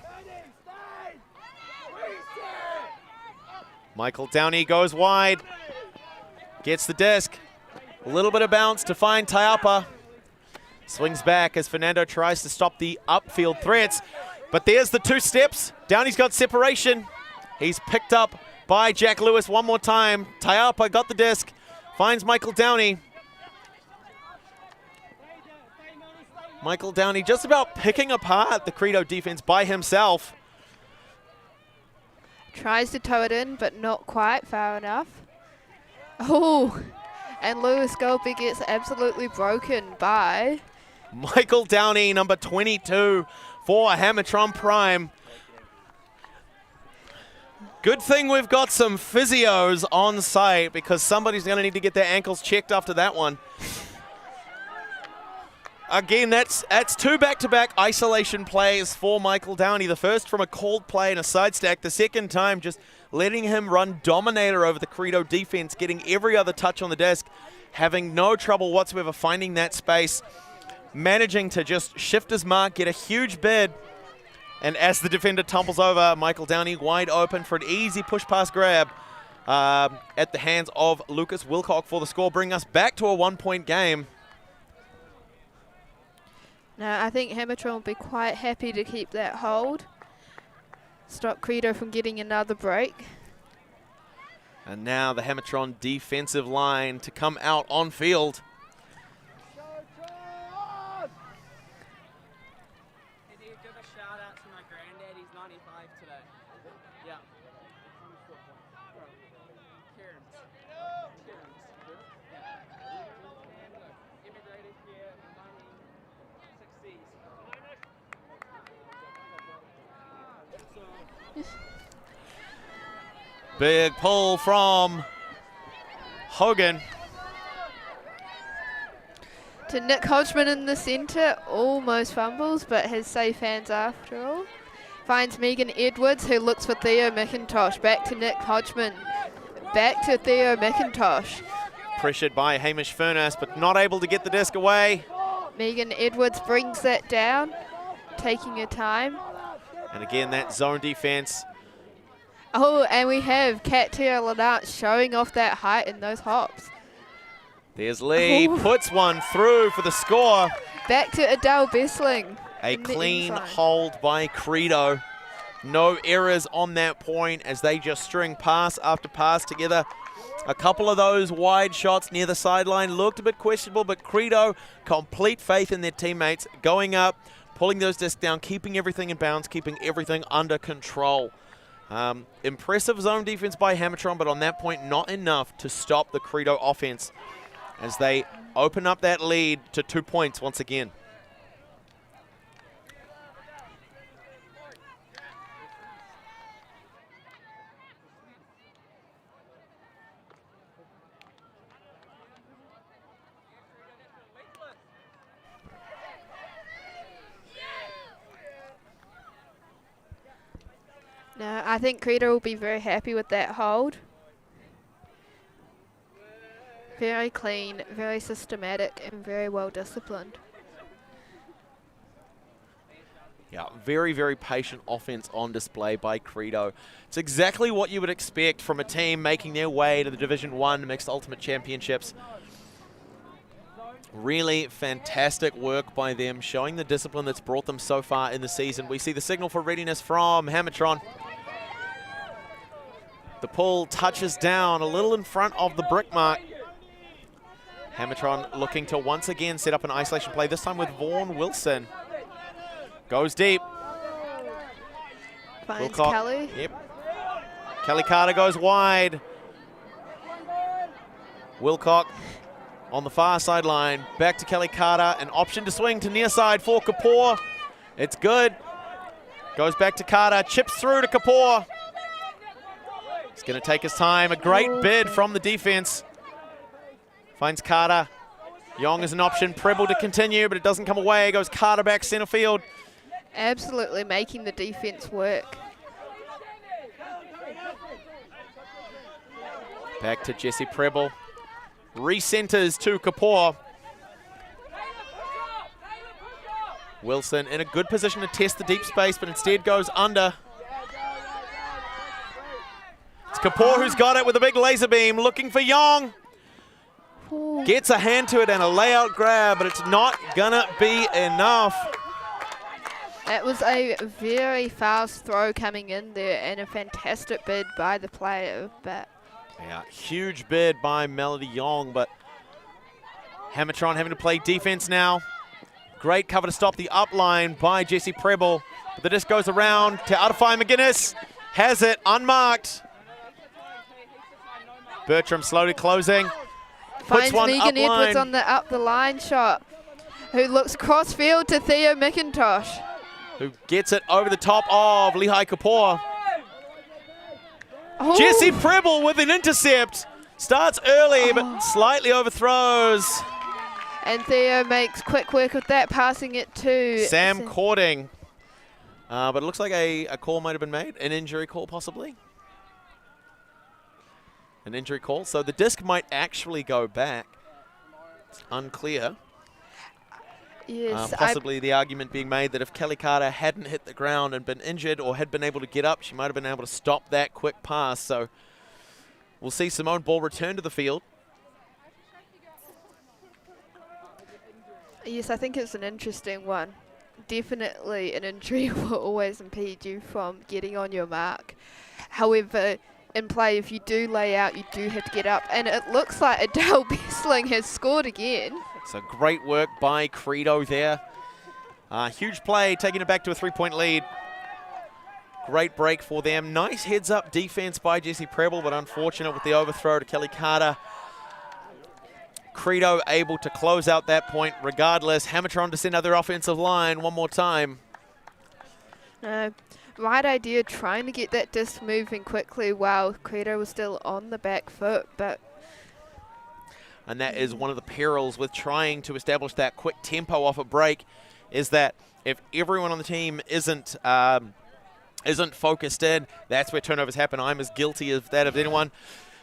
Michael Downey goes wide, gets the disc. A little bit of bounce to find Taiapa. Swings back as Fernando tries to stop the upfield threats. But there's the two steps. Downey's got separation. He's picked up by Jack Lewis one more time. Taiapa got the disc, finds Michael Downey. Michael Downey just about picking apart the Credo defense by himself. Tries to tow it in, but not quite far enough. Oh, and Lewis Golby gets absolutely broken by Michael Downey, number 22 for Hammertron Prime. Good thing we've got some physios on site, because somebody's going to need to get their ankles checked after that one. Again, that's two back-to-back isolation plays for Michael Downey. The first from a called play and a side stack. The second time just letting him run dominator over the Credo defense, getting every other touch on the desk, having no trouble whatsoever finding that space, managing to just shift his mark, get a huge bid. And as the defender tumbles over, Michael Downey wide open for an easy push-pass grab at the hands of Lucas Wilcock for the score, bringing us back to a one-point game. Now, I think Hammertron will be quite happy to keep that hold. Stop Credo from getting another break. And now the Hammertron defensive line to come out on field. Give a shout out to my granddad, he's 95 today. Yeah. Immigrated here in the 1960s. Big pull from Hogan. To Nick Hodgman in the centre, almost fumbles, but has safe hands after all. Finds Megan Edwards, who looks for Theo McIntosh. Back to Nick Hodgman. Back to Theo McIntosh. Pressured by Hamish Furness, but not able to get the disc away. Megan Edwards brings that down, taking her time. And again, that zone defense. Oh, and we have Katia Lanart showing off that height in those hops. There's Lee, puts one through for the score. Back to Adele Bessling. A clean hold by Credo. No errors on that point as they just string pass after pass together. A couple of those wide shots near the sideline looked a bit questionable, but Credo, complete faith in their teammates, going up, pulling those discs down, keeping everything in bounds, keeping everything under control. Impressive zone defense by Hammertron, but on that point, not enough to stop the Credo offense as they open up that lead to 2 points once again. No, I think Credo will be very happy with that hold. Very clean, very systematic, and very well disciplined. Yeah, very, very patient offense on display by Credo. It's exactly what you would expect from a team making their way to the Division 1 Mixed Ultimate Championships. Really fantastic work by them, showing the discipline that's brought them so far in the season. We see the signal for readiness from Hammertron. The pull touches down a little in front of the brick mark. Hammertron looking to once again set up an isolation play, this time with Vaughn Wilson. Goes deep. Finds Kelly. Yep. Kelly Carter goes wide. Wilcock on the far sideline. Back to Kelly Carter. An option to swing to near side for Kapoor. It's good. Goes back to Carter. Chips through to Kapoor. He's going to take his time. A great bid from the defense. Finds Carter. Young is an option. Preble to continue, but it doesn't come away. Goes Carter back center field. Absolutely making the defense work. Back to Jesse Preble. Recenters to Kapoor. Wilson in a good position to test the deep space, but instead goes under. It's Kapoor who's got it with a big laser beam, looking for Young. Gets a hand to it and a layout grab, but it's not gonna be enough. That was a very fast throw coming in there and a fantastic bid by the player. But yeah, huge bid by Melody Young, but Hammertron having to play defense now. Great cover to stop the up line by Jesse Preble. But the disc goes around to Artify McGuinness. Has it unmarked. Bertram slowly closing. Finds Megan Edwards on the up the line shot, who looks cross field to Theo McIntosh, who gets it over the top of Lehigh Kapoor. Oh. Jesse Preble with an intercept. Starts early, but slightly overthrows. And Theo makes quick work with that, passing it to Sam Cording. But it looks like a call might have been made, an injury call possibly. An injury call, so the disc might actually go back. It's unclear. Yes, possibly the argument being made that if Kelly Carter hadn't hit the ground and been injured or had been able to get up, she might have been able to stop that quick pass. So we'll see Simone Ball return to the field. Yes, I think it's an interesting one. Definitely an injury will always impede you from getting on your mark. However, in play, if you do lay out, you do have to get up. And it looks like Adele Bessling has scored again. So great work by Credo there. Huge play, taking it back to a 3-point lead. Great break for them. Nice heads-up defense by Jesse Preble, but unfortunate with the overthrow to Kelly Carter. Credo able to close out that point regardless. Hammertron to send out their offensive line one more time. Right idea, trying to get that disc moving quickly while Credo was still on the back foot, but... And that is one of the perils with trying to establish that quick tempo off a break, is that if everyone on the team isn't focused in, that's where turnovers happen. I'm as guilty of that of anyone.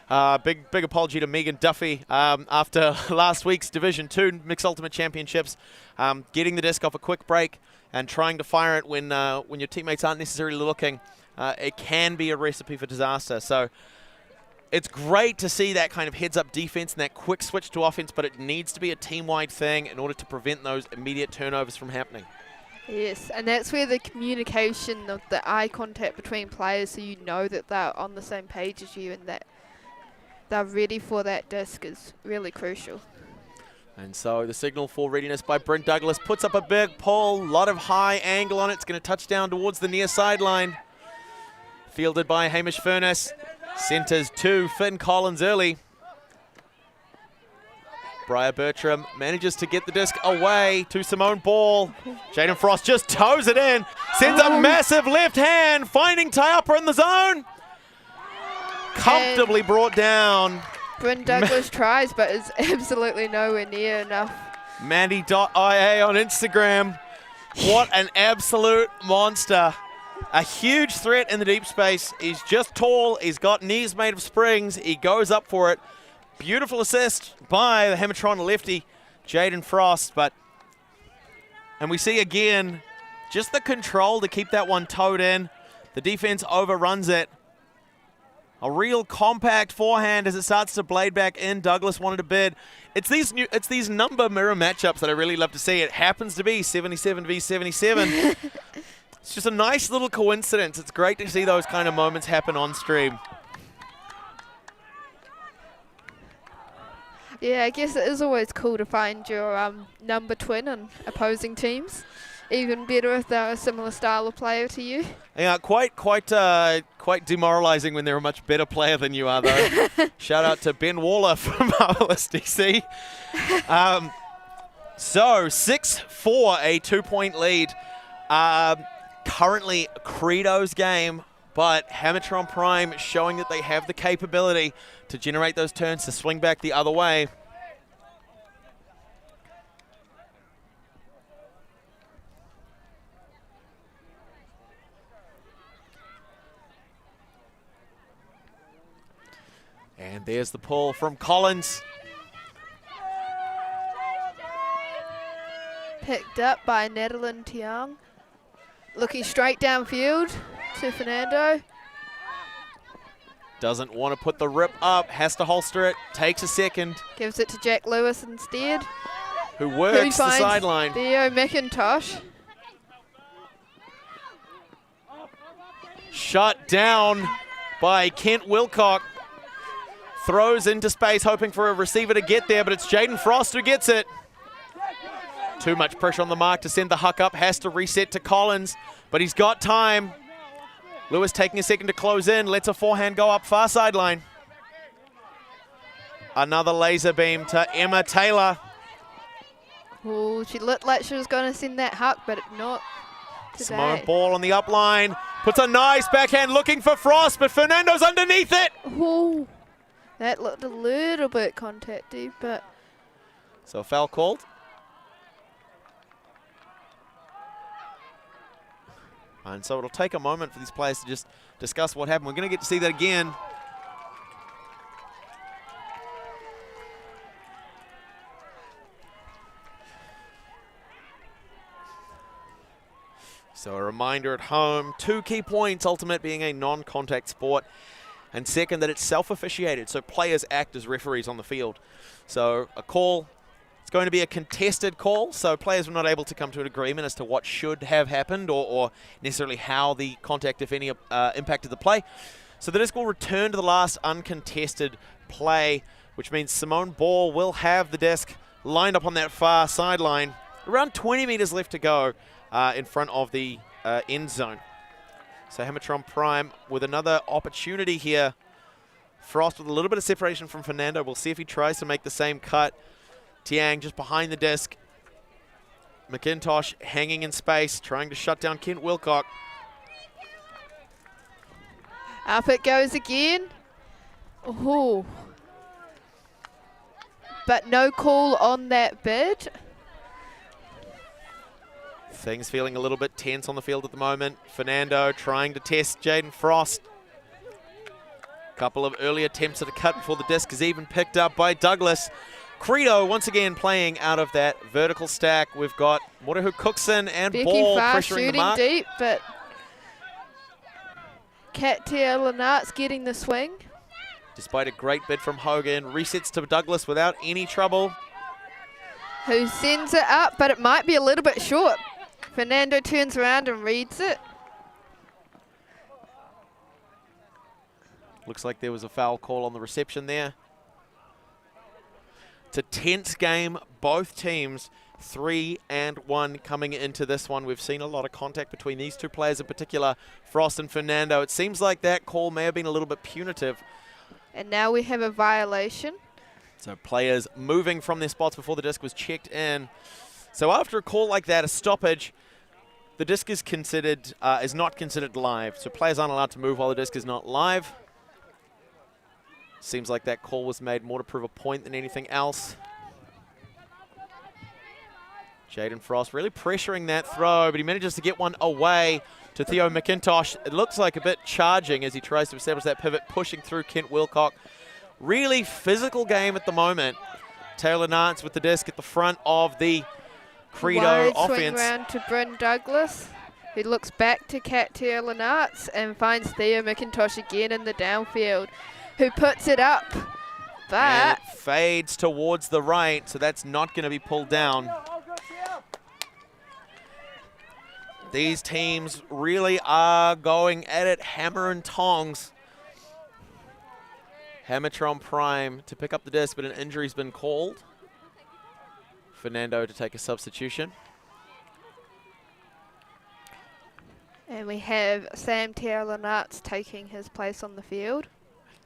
Big apology to Megan Duffy after last week's Division 2 Mixed Ultimate Championships, getting the disc off a quick break and trying to fire it when your teammates aren't necessarily looking. It can be a recipe for disaster. So it's great to see that kind of heads-up defense and that quick switch to offense, but it needs to be a team-wide thing in order to prevent those immediate turnovers from happening. Yes, and that's where the communication, the eye contact between players, so you know that they're on the same page as you, and that they're ready for that disc is really crucial. And so the signal for readiness by Brent Douglas puts up a big pull, a lot of high angle on it. It's going to touch down towards the near sideline. Fielded by Hamish Furness. Centres to Finn Collins early. Briar Bertram manages to get the disc away to Simone Ball. Jaden Frost just toes it in. Sends a massive left hand, finding Taiapa in the zone. Comfortably brought down. Bryn Douglas tries, but is absolutely nowhere near enough. Mandy.ia on Instagram. What an absolute monster. A huge threat in the deep space. He's just tall. He's got knees made of springs. He goes up for it. Beautiful assist by the Hammertron lefty, Jaden Frost. And we see again, just the control to keep that one towed in. The defense overruns it. A real compact forehand as it starts to blade back in. Douglas wanted a bid. It's these number mirror matchups that I really love to see. It happens to be 77 v 77. It's just a nice little coincidence. It's great to see those kind of moments happen on stream. Yeah, I guess it is always cool to find your number twin on opposing teams. Even better if they're a similar style of player to you. Yeah, quite demoralising when they're a much better player than you are, though. Shout out to Ben Waller from Marvelous DC. So 6-4, a 2-point lead. Currently Credo's game, but Hammertron Prime showing that they have the capability to generate those turns to swing back the other way. And there's the pull from Collins. Picked up by Natalie Tiang. Looking straight downfield to Fernando. Doesn't want to put the rip up, has to holster it, takes a second. Gives it to Jack Lewis instead. Who works the sideline. Theo McIntosh. Shut down by Kent Wilcock. Throws into space, hoping for a receiver to get there, but it's Jaden Frost who gets it. Too much pressure on the mark to send the huck up. Has to reset to Collins, but he's got time. Lewis taking a second to close in. Lets a forehand go up far sideline. Another laser beam to Emma Taylor. Oh, she looked like she was going to send that huck, but not today. Simone Ball on the up line. Puts a nice backhand looking for Frost, but Fernando's underneath it. Oh, that looked a little bit contacty, but... So foul called. And so it'll take a moment for these players to just discuss what happened. We're going to get to see that again. So a reminder at home, 2 key points, Ultimate being a non-contact sport. And second, that it's self-officiated, so players act as referees on the field. So a call, it's going to be a contested call, so players were not able to come to an agreement as to what should have happened or necessarily how the contact, if any, impacted the play. So the disc will return to the last uncontested play, which means Simone Ball will have the disc lined up on that far sideline. Around 20 metres left to go in front of the end zone. So Hammertron Prime with another opportunity here. Frost with a little bit of separation from Fernando. We'll see if he tries to make the same cut. Tiang just behind the disc. McIntosh hanging in space, trying to shut down Kent Wilcock. Up it goes again. Oh. But no call on that bid. Things feeling a little bit tense on the field at the moment. Fernando trying to test Jaden Frost. Couple of early attempts at a cut before the disc is even picked up by Douglas. Credo once again playing out of that vertical stack. We've got Morehu Cookson and Becky Ball Farr pressuring the shooting mark. deep, but Katia Lenart's getting the swing. Despite a great bid from Hogan, resets to Douglas without any trouble. Who sends it up, but it might be a little bit short. Fernando turns around and reads it. Looks like there was a foul call on the reception there. It's a tense game. Both teams 3-1 coming into this one. We've seen a lot of contact between these two players in particular, Frost and Fernando. It seems like that call may have been a little bit punitive. And now we have a violation. So players moving from their spots before the disc was checked in. So after a call like that, a stoppage, the disc is considered is not considered live. So players aren't allowed to move while the disc is not live. Seems like that call was made more to prove a point than anything else. Jaden Frost really pressuring that throw, but he manages to get one away to Theo McIntosh. It looks like a bit charging as he tries to establish that pivot, pushing through Kent Wilcock. Really physical game at the moment. Taylor Nance with the disc at the front of the Credo Wide offense. swing round to Bryn Douglas, who looks back to Taylor Nance and finds Theo McIntosh again in the downfield, who puts it up, but and it fades towards the right, so that's not going to be pulled down. These teams really are going at it hammer and tongs. Hammertron Prime to pick up the disc, but an injury's been called. Fernando to take a substitution. and we have Sam Taylor Nance taking his place on the field.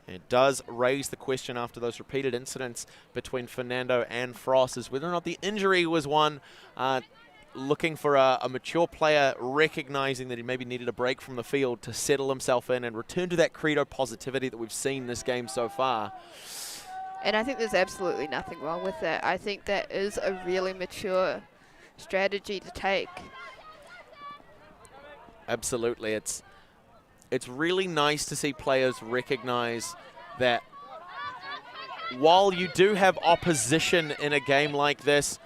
It does raise the question after those repeated incidents between Fernando and Frost as whether or not the injury was one looking for a mature player recognizing that he maybe needed a break from the field to settle himself in and return to that Credo positivity that we've seen this game so far. And I think there's absolutely nothing wrong with that. I think that is a really mature strategy to take. Absolutely. It's really nice to see players recognize that while you do have opposition in a game like this,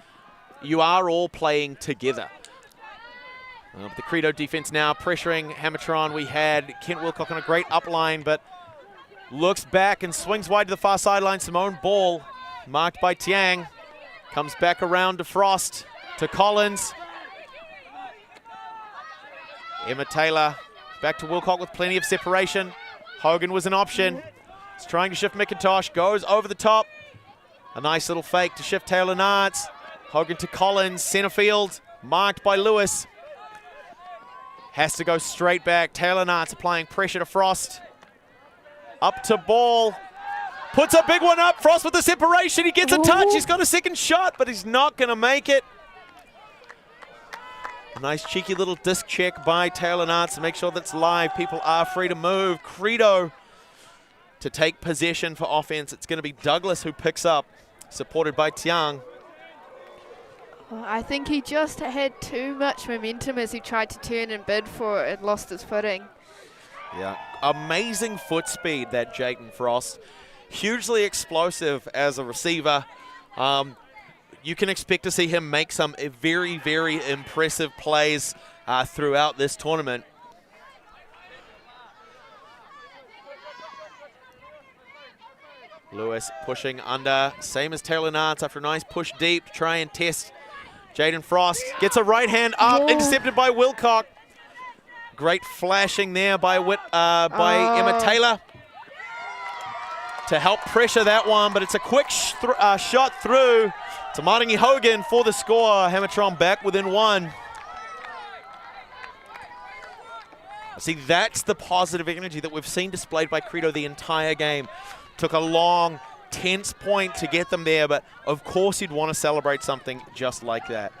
you are all playing together. The Credo defense now pressuring Hammertron. We had Kent Wilcock on a great upline, but looks back and swings wide to the far sideline. Simone Ball, marked by Tiang, comes back around to Frost, to Collins. Emma Taylor back to Wilcock with plenty of separation. Hogan was an option. He's trying to shift McIntosh, goes over the top. A nice little fake to shift Taylor Nance. Hogan to Collins, center field, marked by Lewis. Has to go straight back. Taylor Nance applying pressure to Frost. Up to Ball. Puts a big one up. Frost with the separation. He gets a touch. He's got a second shot, but he's not going to make it. A nice cheeky little disc check by Taylor Nance to make sure that's live. People are free to move. Credo to take possession for offense. It's going to be Douglas who picks up, supported by Tiang. I think he just had too much momentum as he tried to turn and bid for it and lost his footing. Yeah, amazing foot speed, that Jaden Frost. Hugely explosive as a receiver. You can expect to see him make some very, very impressive plays throughout this tournament. Lewis pushing under, same as Taylor Nance after a nice push deep to try and test Jaden Frost. Gets a right hand up, intercepted by Wilcock. Great flashing there by Emma Taylor to help pressure that one, but it's a quick shot through to Maringi Hogan for the score. Hammertron back within one. See, that's the positive energy that we've seen displayed by Credo the entire game. Took a long, tense point to get them there, but of course you'd want to celebrate something just like that.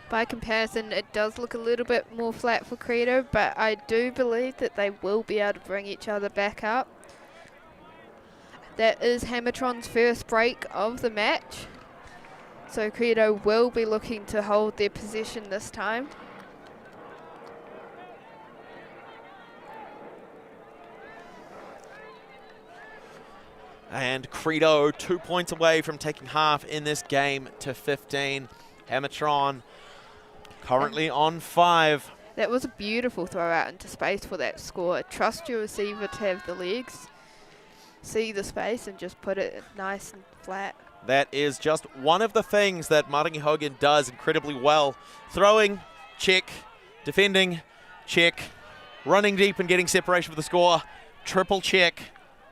By comparison, it does look a little bit more flat for Credo, but I do believe that they will be able to bring each other back up. That is Hammertron's first break of the match. So Credo will be looking to hold their position this time. And Credo 2 points away from taking half in this game to 15. Hammertron currently on 5. That was a beautiful throw out into space for that score. Trust your receiver to have the legs, see the space, and just put it nice and flat. That is just one of the things that Maringi Hogan does incredibly well. Throwing, check. Defending, check. Running deep and getting separation for the score. Triple check.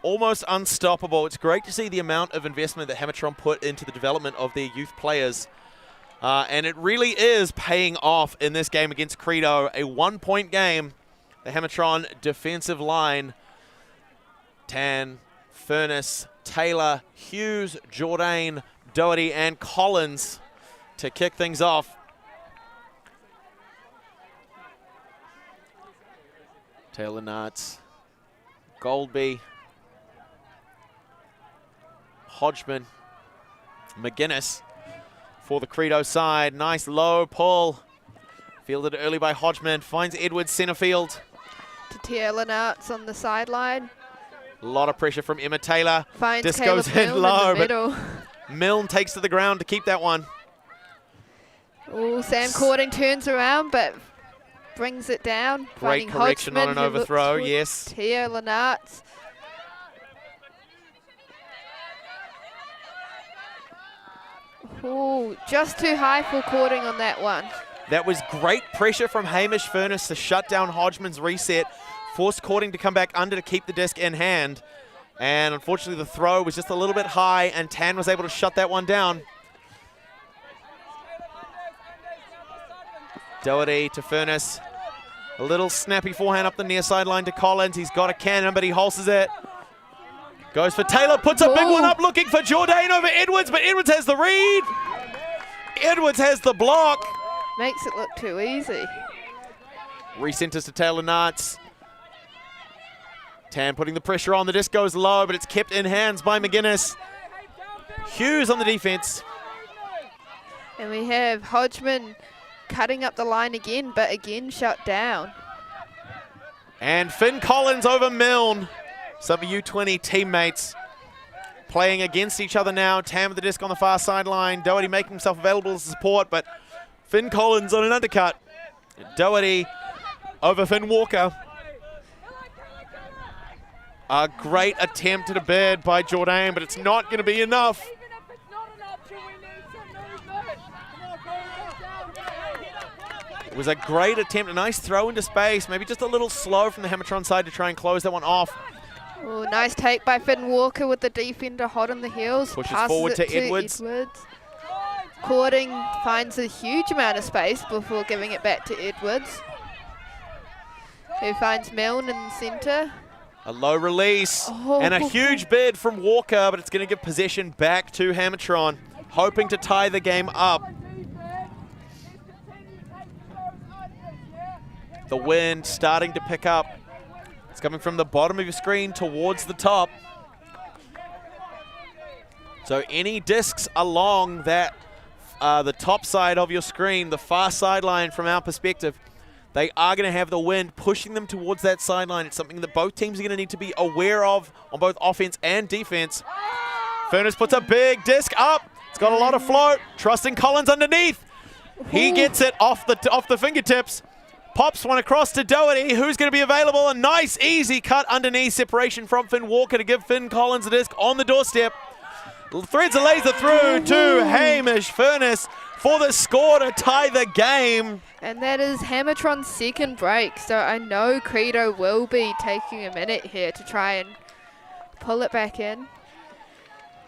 almost unstoppable. It's great to see the amount of investment that Hammertron put into the development of their youth players. And it really is paying off in this game against Credo. A 1-point game. The Hammertron defensive line. Tan, Furness, Taylor, Hughes, Jourdain, Doherty, and Collins to kick things off. Taylor Nartz, Goldby, Hodgman, McGuinness for the Credo side. Nice low pull. Fielded early by Hodgman. Finds Edwards center field. To Taylor Nartz on the sideline. A lot of pressure from Emma Taylor. Finds Disc Caleb goes Milne in low, in the middle. but Milne takes to the ground to keep that one. Oh, Sam Cording turns around, but brings it down. Great correction Hodgman, on an who looks overthrow, for yes. Taylor Nartz. Oh, just too high for Cording on that one. That was great pressure from Hamish Furness to shut down Hodgman's reset. Forced Cording to come back under to keep the disc in hand. And unfortunately the throw was just a little bit high and Tan was able to shut that one down. Doherty to Furness. A little snappy forehand up the near sideline to Collins. He's got a cannon, but he holsters it. Goes for Taylor, puts a big one up looking for Jourdain over Edwards, but Edwards has the read. Edwards has the block. Makes it look too easy. Recenters to Taylor Nartz. Tan putting the pressure on. The disc goes low, but it's kept in hands by McGuinness. Hughes on the defense. And we have Hodgman cutting up the line again, but again shut down. And Finn Collins over Milne. Some U20 teammates playing against each other now. Tan with the disc on the far sideline. Doherty making himself available as support, but Finn Collins on an undercut. Doherty over Finn Walker. A great attempt at a bid by Jourdain, but it's not going to be enough. It was a great attempt, a nice throw into space. Maybe just a little slow from the Hammertron side to try and close that one off. Oh, nice take by Finn Walker with the defender hot on the heels. Pushes Passes forward it to Edwards. Cording finds a huge amount of space before giving it back to Edwards, who finds Milne in the centre. A low release and a huge bid from Walker, but it's going to give possession back to Hammertron, hoping to tie the game up. The wind starting to pick up. It's coming from the bottom of your screen towards the top. So any discs along that, the top side of your screen, the far sideline from our perspective, they are going to have the wind pushing them towards that sideline. It's something that both teams are going to need to be aware of on both offense and defense. Furness puts a big disc up. It's got a lot of float. Trusting Collins underneath. He gets it off the fingertips. Pops one across to Doherty, who's going to be available. A nice, easy cut underneath. Separation from Finn Walker to give Finn Collins a disc on the doorstep. Threads a laser through to Hamish Furness for the score to tie the game. And that is Hammertron's second break. So I know Credo will be taking a minute here to try and pull it back in.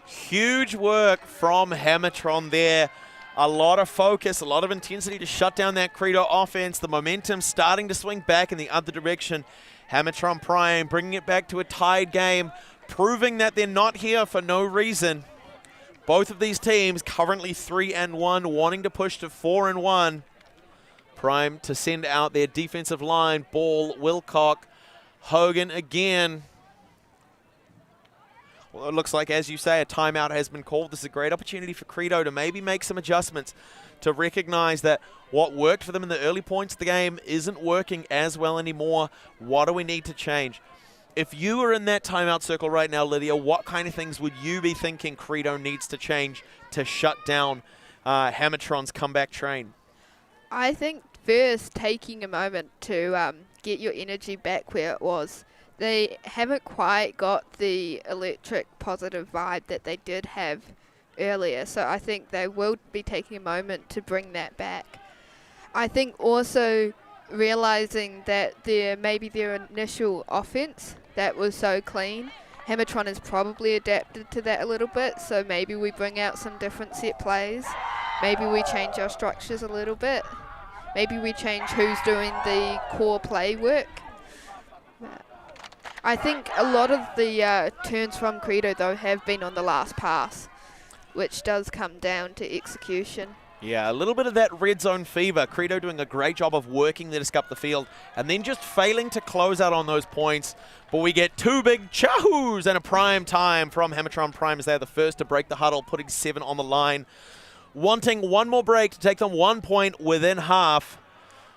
Huge work from Hammertron there. A lot of focus, a lot of intensity to shut down that Credo offense. The momentum starting to swing back in the other direction. Hammertron Prime bringing it back to a tied game, proving that they're not here for no reason. Both of these teams currently 3-1, wanting to push to 4-1. Prime to send out their defensive line. Ball, Wilcock, Hogan again. Well, it looks like, as you say, a timeout has been called. This is a great opportunity for Credo to maybe make some adjustments, to recognize that what worked for them in the early points of the game isn't working as well anymore. What do we need to change? If you were in that timeout circle right now, Lydia, what kind of things would you be thinking Credo needs to change to shut down Hammertron's comeback train? I think first taking a moment to get your energy back where it was. They haven't quite got the electric positive vibe that they did have earlier, so I think they will be taking a moment to bring that back. I think also realizing that maybe their initial offense that was so clean Hammertron has probably adapted to that a little bit, so maybe we bring out some different set plays. Maybe we change our structures a little bit. Maybe we change who's doing the core play work. I think a lot of the turns from Credo, though, have been on the last pass, which does come down to execution. Yeah, a little bit of that red zone fever. Credo doing a great job of working the disc up the field and then just failing to close out on those points. But we get two big chahoos and a prime time from Hammertron Prime as they're the first to break the huddle, putting 7 on the line. Wanting one more break to take them 1 point within half.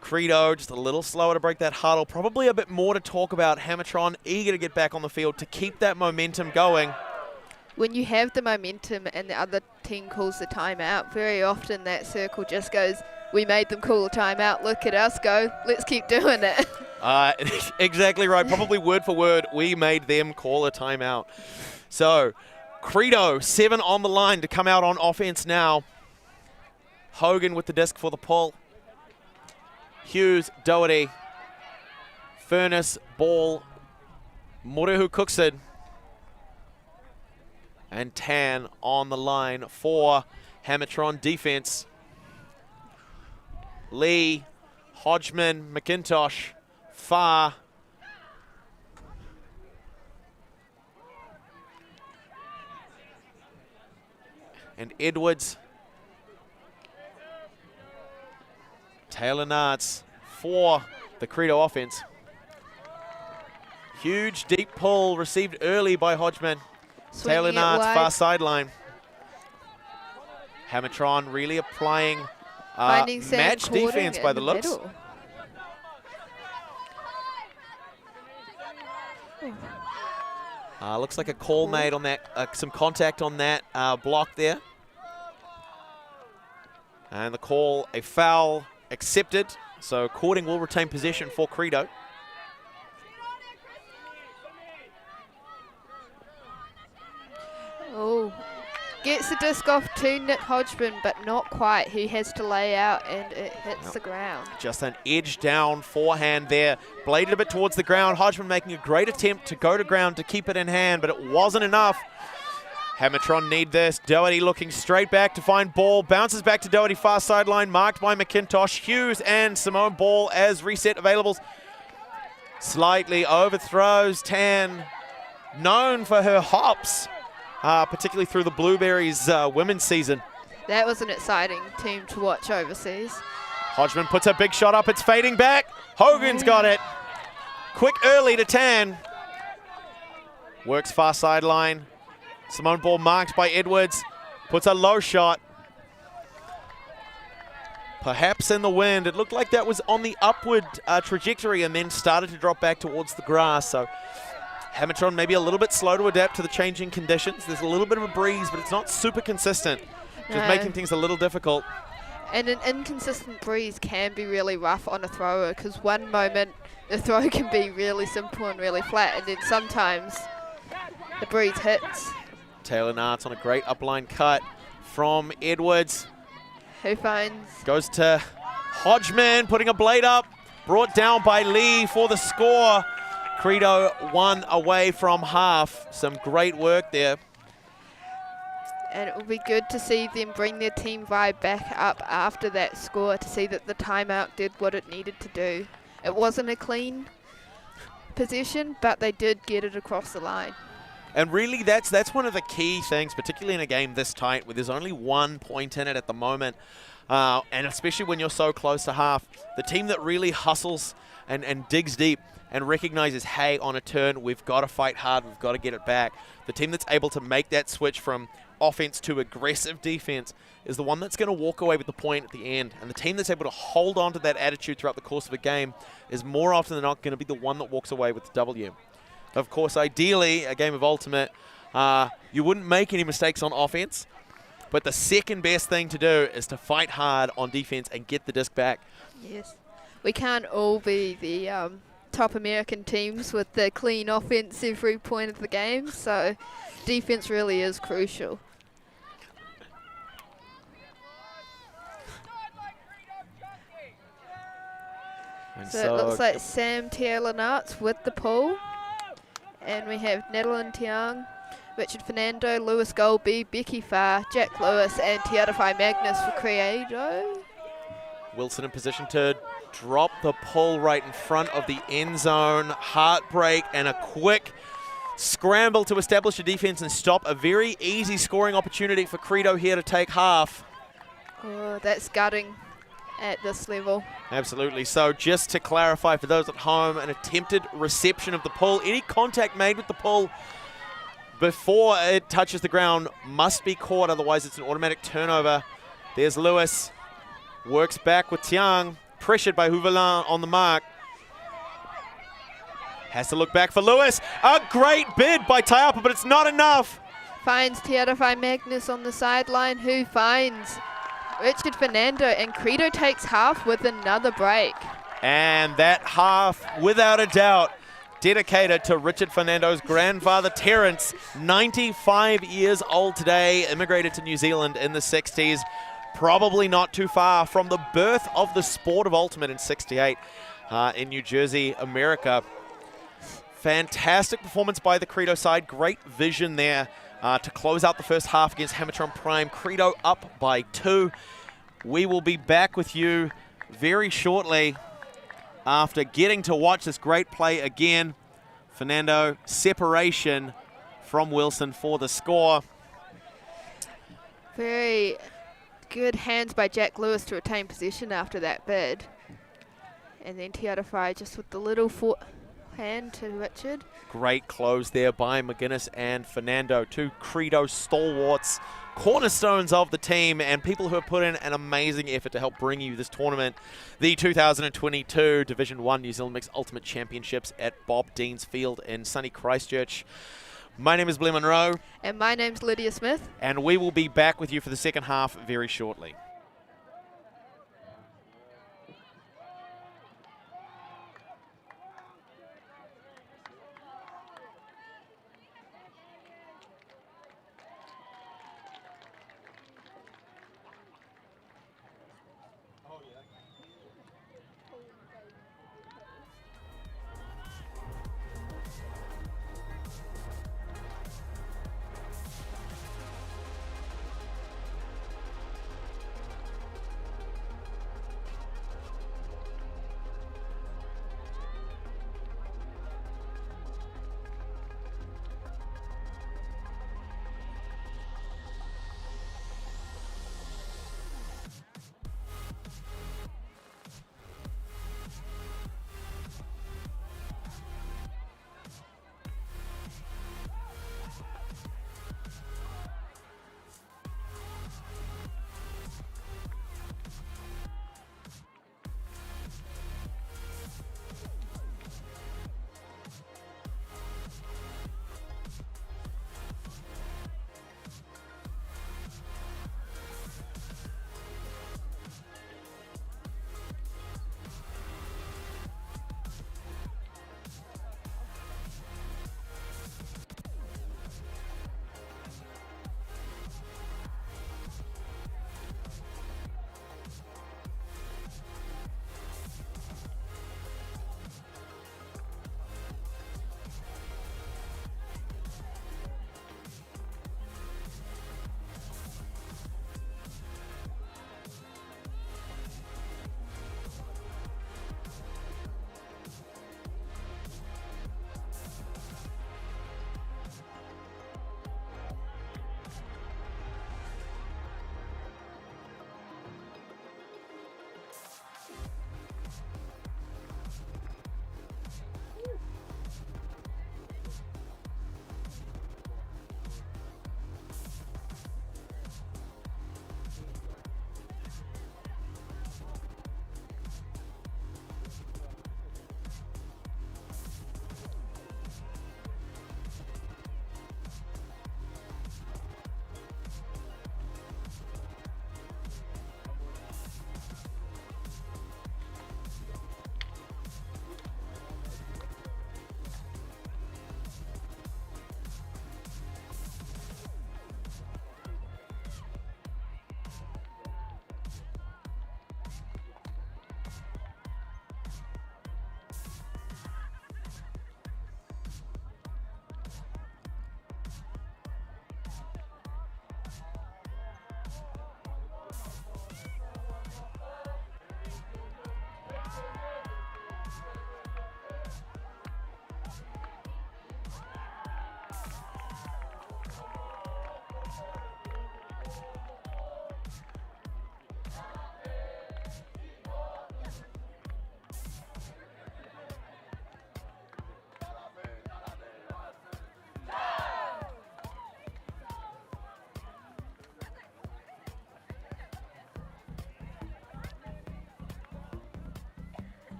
Credo just a little slower to break that huddle. Probably a bit more to talk about. Hammertron eager to get back on the field to keep that momentum going. When you have the momentum and the other team calls the timeout, very often that circle just goes, we made them call a timeout, look at us go, let's keep doing it. Exactly right, probably word for word, we made them call a timeout. So, Credo, 7 on the line to come out on offense now. Hogan with the disc for the pull. Hughes, Doherty, Furness, Ball, Morehu Cookson, and Tan on the line for Hammertron defense. Lee, Hodgman, McIntosh, Farr, and Edwards. Taylor Nartz for the Credo offense. Huge deep pull received early by Hodgman. Taylor Nartz, far sideline. Hammertron really applying match defense by the looks. Looks like a call made on that, some contact on that block there. And the call, a foul accepted. So Cording will retain possession for Credo. Oh, gets the disc off to Nick Hodgman, but not quite. He has to lay out and it hits the ground. Just an edge down forehand there. Bladed a bit towards the ground. Hodgman making a great attempt to go to ground to keep it in hand, but it wasn't enough. Hammertron need this. Doherty looking straight back to find Ball. Bounces back to Doherty, far sideline, marked by McIntosh. Hughes and Simone Ball as reset availables. Slightly overthrows Tan, known for her hops, particularly through the Blueberries women's season. That was an exciting team to watch overseas. Hodgman puts a big shot up. It's fading back. Hogan's got it. Quick early to Tan. Works far sideline. Simone Ball marked by Edwards. Puts a low shot. Perhaps in the wind. It looked like that was on the upward trajectory and then started to drop back towards the grass. So Hammertron maybe a little bit slow to adapt to the changing conditions. There's a little bit of a breeze, but it's not super consistent. Just making things a little difficult. And an inconsistent breeze can be really rough on a thrower, because one moment the throw can be really simple and really flat, and then sometimes the breeze hits. Taylor Nartz on a great upline cut from Edwards. Who finds? Goes to Hodgman, putting a blade up. Brought down by Lee for the score. Credo 1 away from half. Some great work there. And it will be good to see them bring their team vibe back up after that score, to see that the timeout did what it needed to do. It wasn't a clean possession, but they did get it across the line. And really, that's one of the key things, particularly in a game this tight, where there's only 1 point in it at the moment. And especially when you're so close to half, the team that really hustles and digs deep and recognizes, hey, on a turn, we've got to fight hard, we've got to get it back. The team that's able to make that switch from offense to aggressive defense is the one that's going to walk away with the point at the end. And the team that's able to hold on to that attitude throughout the course of a game is more often than not going to be the one that walks away with the W. Of course, ideally, a game of Ultimate, you wouldn't make any mistakes on offense, but the second best thing to do is to fight hard on defense and get the disc back. Yes. We can't all be the top American teams with the clean offense every point of the game, so defense really is crucial. So it looks like Sam Taylor Nartz with the pull. And we have Natalie Tiang, Richard Fernando, Lewis Golby, Becky Farr, Jack Lewis, and Tiarafai Magnus for Credo. Wilson in position to drop the pull right in front of the end zone. Heartbreak and a quick scramble to establish a defense and stop a very easy scoring opportunity for Credo here to take half. Oh, that's gutting at this level. Absolutely. So just to clarify for those at home, an attempted reception of the pull. Any contact made with the pull before it touches the ground must be caught, otherwise it's an automatic turnover. There's Lewis, works back with Tiang, pressured by Houvelin on the mark. Has to look back for Lewis. A great bid by Taiapa, but it's not enough. Finds Tiarafai Magnus on the sideline, who finds Richard Fernando, and Credo takes half with another break. And that half, without a doubt, dedicated to Richard Fernando's grandfather, Terence, 95 years old today, immigrated to New Zealand in the 60s, probably not too far from the birth of the sport of ultimate in 68 in New Jersey, America. Fantastic performance by the Credo side, great vision there to close out the first half against Hammertron Prime. Credo up by 2. We will be back with you very shortly after getting to watch this great play again. Fernando, separation from Wilson for the score. Very good hands by Jack Lewis to retain possession after that bid. And then Tiarafai just with the little hand to Richard. Great close there by McGuinness and Fernando, two Credo stalwarts, cornerstones of the team, and people who have put in an amazing effort to help bring you this tournament, the 2022 Division 1 New Zealand Mixed Ultimate Championships at Bob Dean's Field in sunny Christchurch. My name is Blair Monroe. And my name's Lydia Smith. And we will be back with you for the second half very shortly.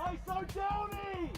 ISO Downey!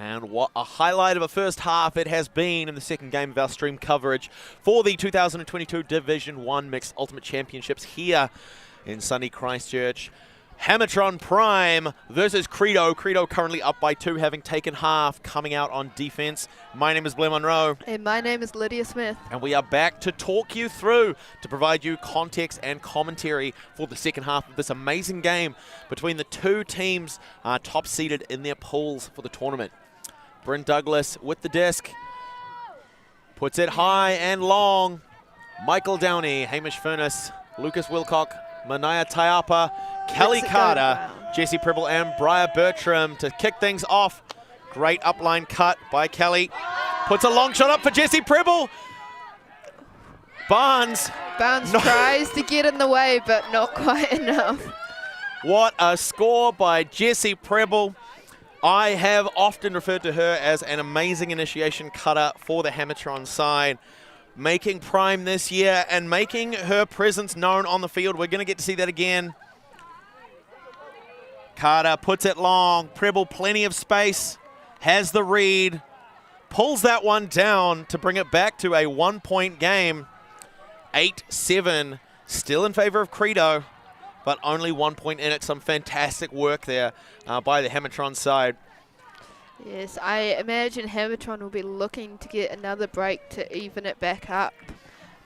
And what a highlight of a first half it has been in the second game of our stream coverage for the 2022 Division 1 Mixed Ultimate Championships here in sunny Christchurch. Hammertron Prime versus Credo. Credo currently up by 2, having taken half, coming out on defense. My name is Blair Monroe. And my name is Lydia Smith. And we are back to talk you through, to provide you context and commentary for the second half of this amazing game between the two teams top seeded in their pools for the tournament. Bryn Douglas with the disc. Puts it high and long. Michael Downey, Hamish Furness, Lucas Wilcock, Manaya Taiapa, Kelly Carter, Jesse Preble and Briar Bertram to kick things off. Great upline cut by Kelly. Puts a long shot up for Jesse Preble. Barnes tries to get in the way, but not quite enough. What a score by Jesse Preble. I have often referred to her as an amazing initiation cutter for the Hammertron side, making prime this year and making her presence known on the field. We're going to get to see that again. Carter puts it long. Preble, plenty of space, has the read, pulls that one down to bring it back to a 1-point game. 8-7, still in favor of Credo, but only 1 point in it. Some fantastic work there by the Hammertron side. Yes, I imagine Hammertron will be looking to get another break to even it back up.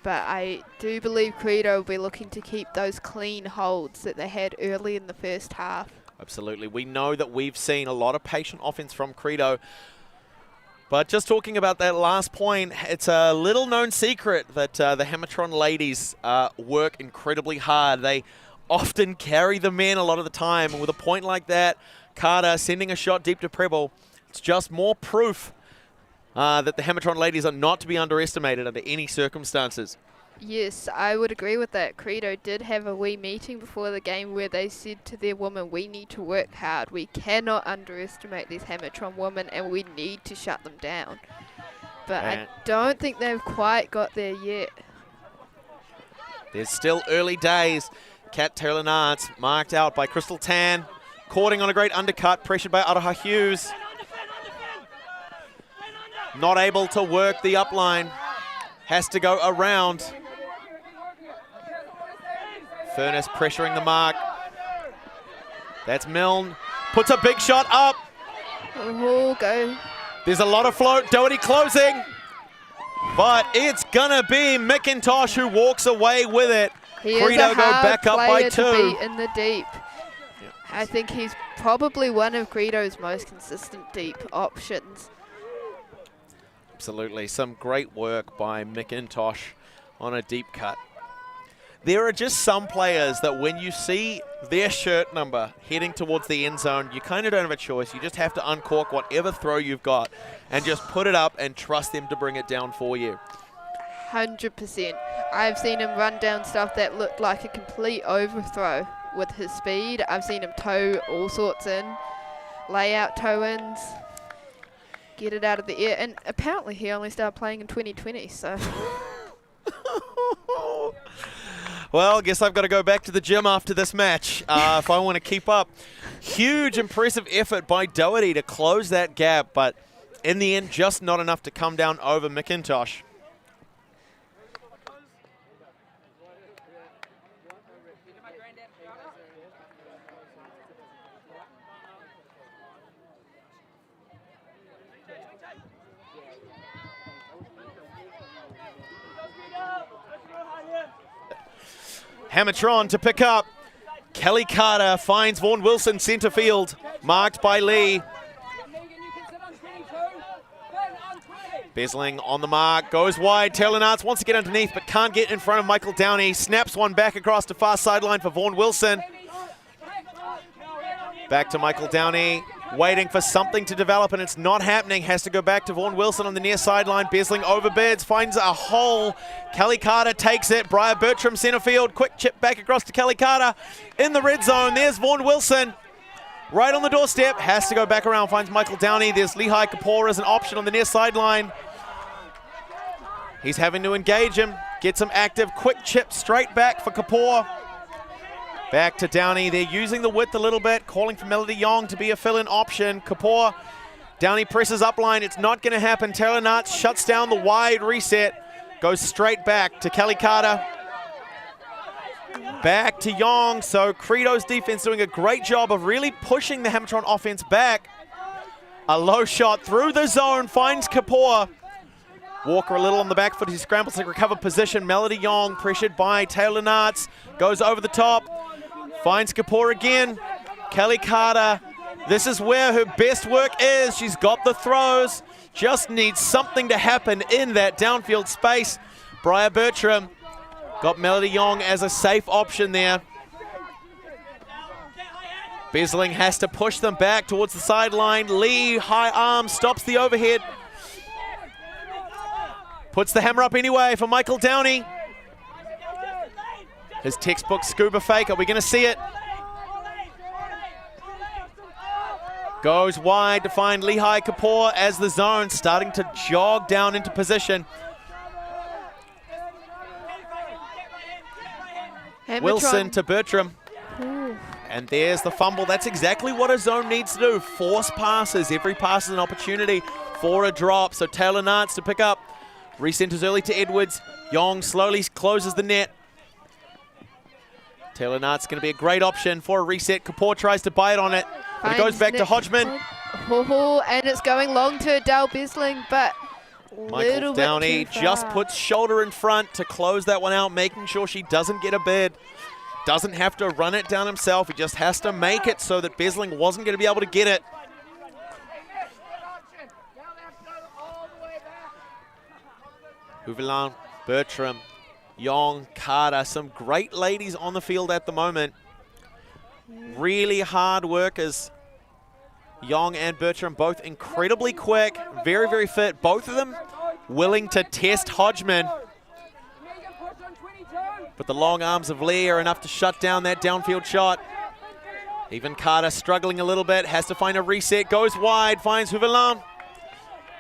But I do believe Credo will be looking to keep those clean holds that they had early in the first half. Absolutely. We know that we've seen a lot of patient offense from Credo. But just talking about that last point, it's a little known secret that the Hammertron ladies work incredibly hard. They often carry the men a lot of the time. And with a point like that, Carter sending a shot deep to Preble, it's just more proof that the Hammertron ladies are not to be underestimated under any circumstances. Yes, I would agree with that. Credo did have a wee meeting before the game where they said to their women, we need to work hard. We cannot underestimate these Hammertron women and we need to shut them down. But I don't think they've quite got there yet. There's still early days. Kat Taylor-Nards marked out by Crystal Tan. Courting on a great undercut, pressured by Araha Hughes. Not able to work the upline. Has to go around. Furness pressuring the mark. That's Milne. Puts a big shot up. Oh, go. There's a lot of float. Doherty closing. But it's going to be McIntosh who walks away with it. He Credo is a hard go back up by 2. To beat in the deep. Yep. I think he's probably one of Credo's most consistent deep options. Absolutely. Some great work by McIntosh on a deep cut. There are just some players that when you see their shirt number heading towards the end zone, you kind of don't have a choice. You just have to uncork whatever throw you've got and just put it up and trust them to bring it down for you. 100%. I've seen him run down stuff that looked like a complete overthrow with his speed. I've seen him toe all sorts in, lay out toe-ins, get it out of the air. And apparently he only started playing in 2020, so... Well, guess I've got to go back to the gym after this match if I want to keep up. Huge, impressive effort by Doherty to close that gap, but in the end, just not enough to come down over McIntosh. Hammertron to pick up. Kelly Carter finds Vaughan Wilson centre field, marked by Lee. Besling on the mark, goes wide. Taylor Nartz wants to get underneath, but can't get in front of Michael Downey. Snaps one back across the far sideline for Vaughan Wilson. Back to Michael Downey, waiting for something to develop, and it's not happening. Has to go back to Vaughan Wilson on the near sideline. Besling overbids, finds a hole. Kelly Carter takes it. Briar Bertram centre field. Quick chip back across to Kelly Carter in the red zone. There's Vaughan Wilson right on the doorstep. Has to go back around, finds Michael Downey. There's Lehigh Kapoor as an option on the near sideline. He's having to engage him. Gets him active. Quick chip straight back for Kapoor. Back to Downey. They're using the width a little bit, calling for Melody Yong to be a fill-in option. Kapoor, Downey presses up line. It's not going to happen. Taylor Nartz shuts down the wide reset. Goes straight back to Kelly Carter. Back to Yong. So Credo's defense doing a great job of really pushing the Hammertron offense back. A low shot through the zone finds Kapoor. Walker a little on the back foot. He scrambles to recover position. Melody Yong pressured by Taylor Nartz. Goes over the top. Finds Kapoor again. Kelly Carter. This is where her best work is. She's got the throws. Just needs something to happen in that downfield space. Briar Bertram got Melody Yong as a safe option there. Besling has to push them back towards the sideline. Lee, high arm, stops the overhead. Puts the hammer up anyway for Michael Downey. His textbook scuba fake. Are we going to see it? Goes wide to find Lehigh Kapoor as the zone starting to jog down into position. Hammertron. Wilson to Bertram. Ooh. And there's the fumble. That's exactly what a zone needs to do. Force passes. Every pass is an opportunity for a drop. So Taylor Nartz to pick up. Recenters early to Edwards. Yong slowly closes the net. Taylor Nartz going to be a great option for a reset. Kapoor tries to bite on it, but it goes back to Hodgman. Oh, and it's going long to Dale Besling, but Michael Downey just puts shoulder in front to close that one out, making sure she doesn't get a bid. Doesn't have to run it down himself. He just has to make it so that Besling wasn't going to be able to get it. Houviland, Bertram, Yong, Carter, some great ladies on the field at the moment. Really hard workers. Yong and Bertram both incredibly quick, very, very fit. Both of them willing to test Hodgman. But the long arms of Lee are enough to shut down that downfield shot. Even Carter struggling a little bit, has to find a reset, goes wide, finds Houviland.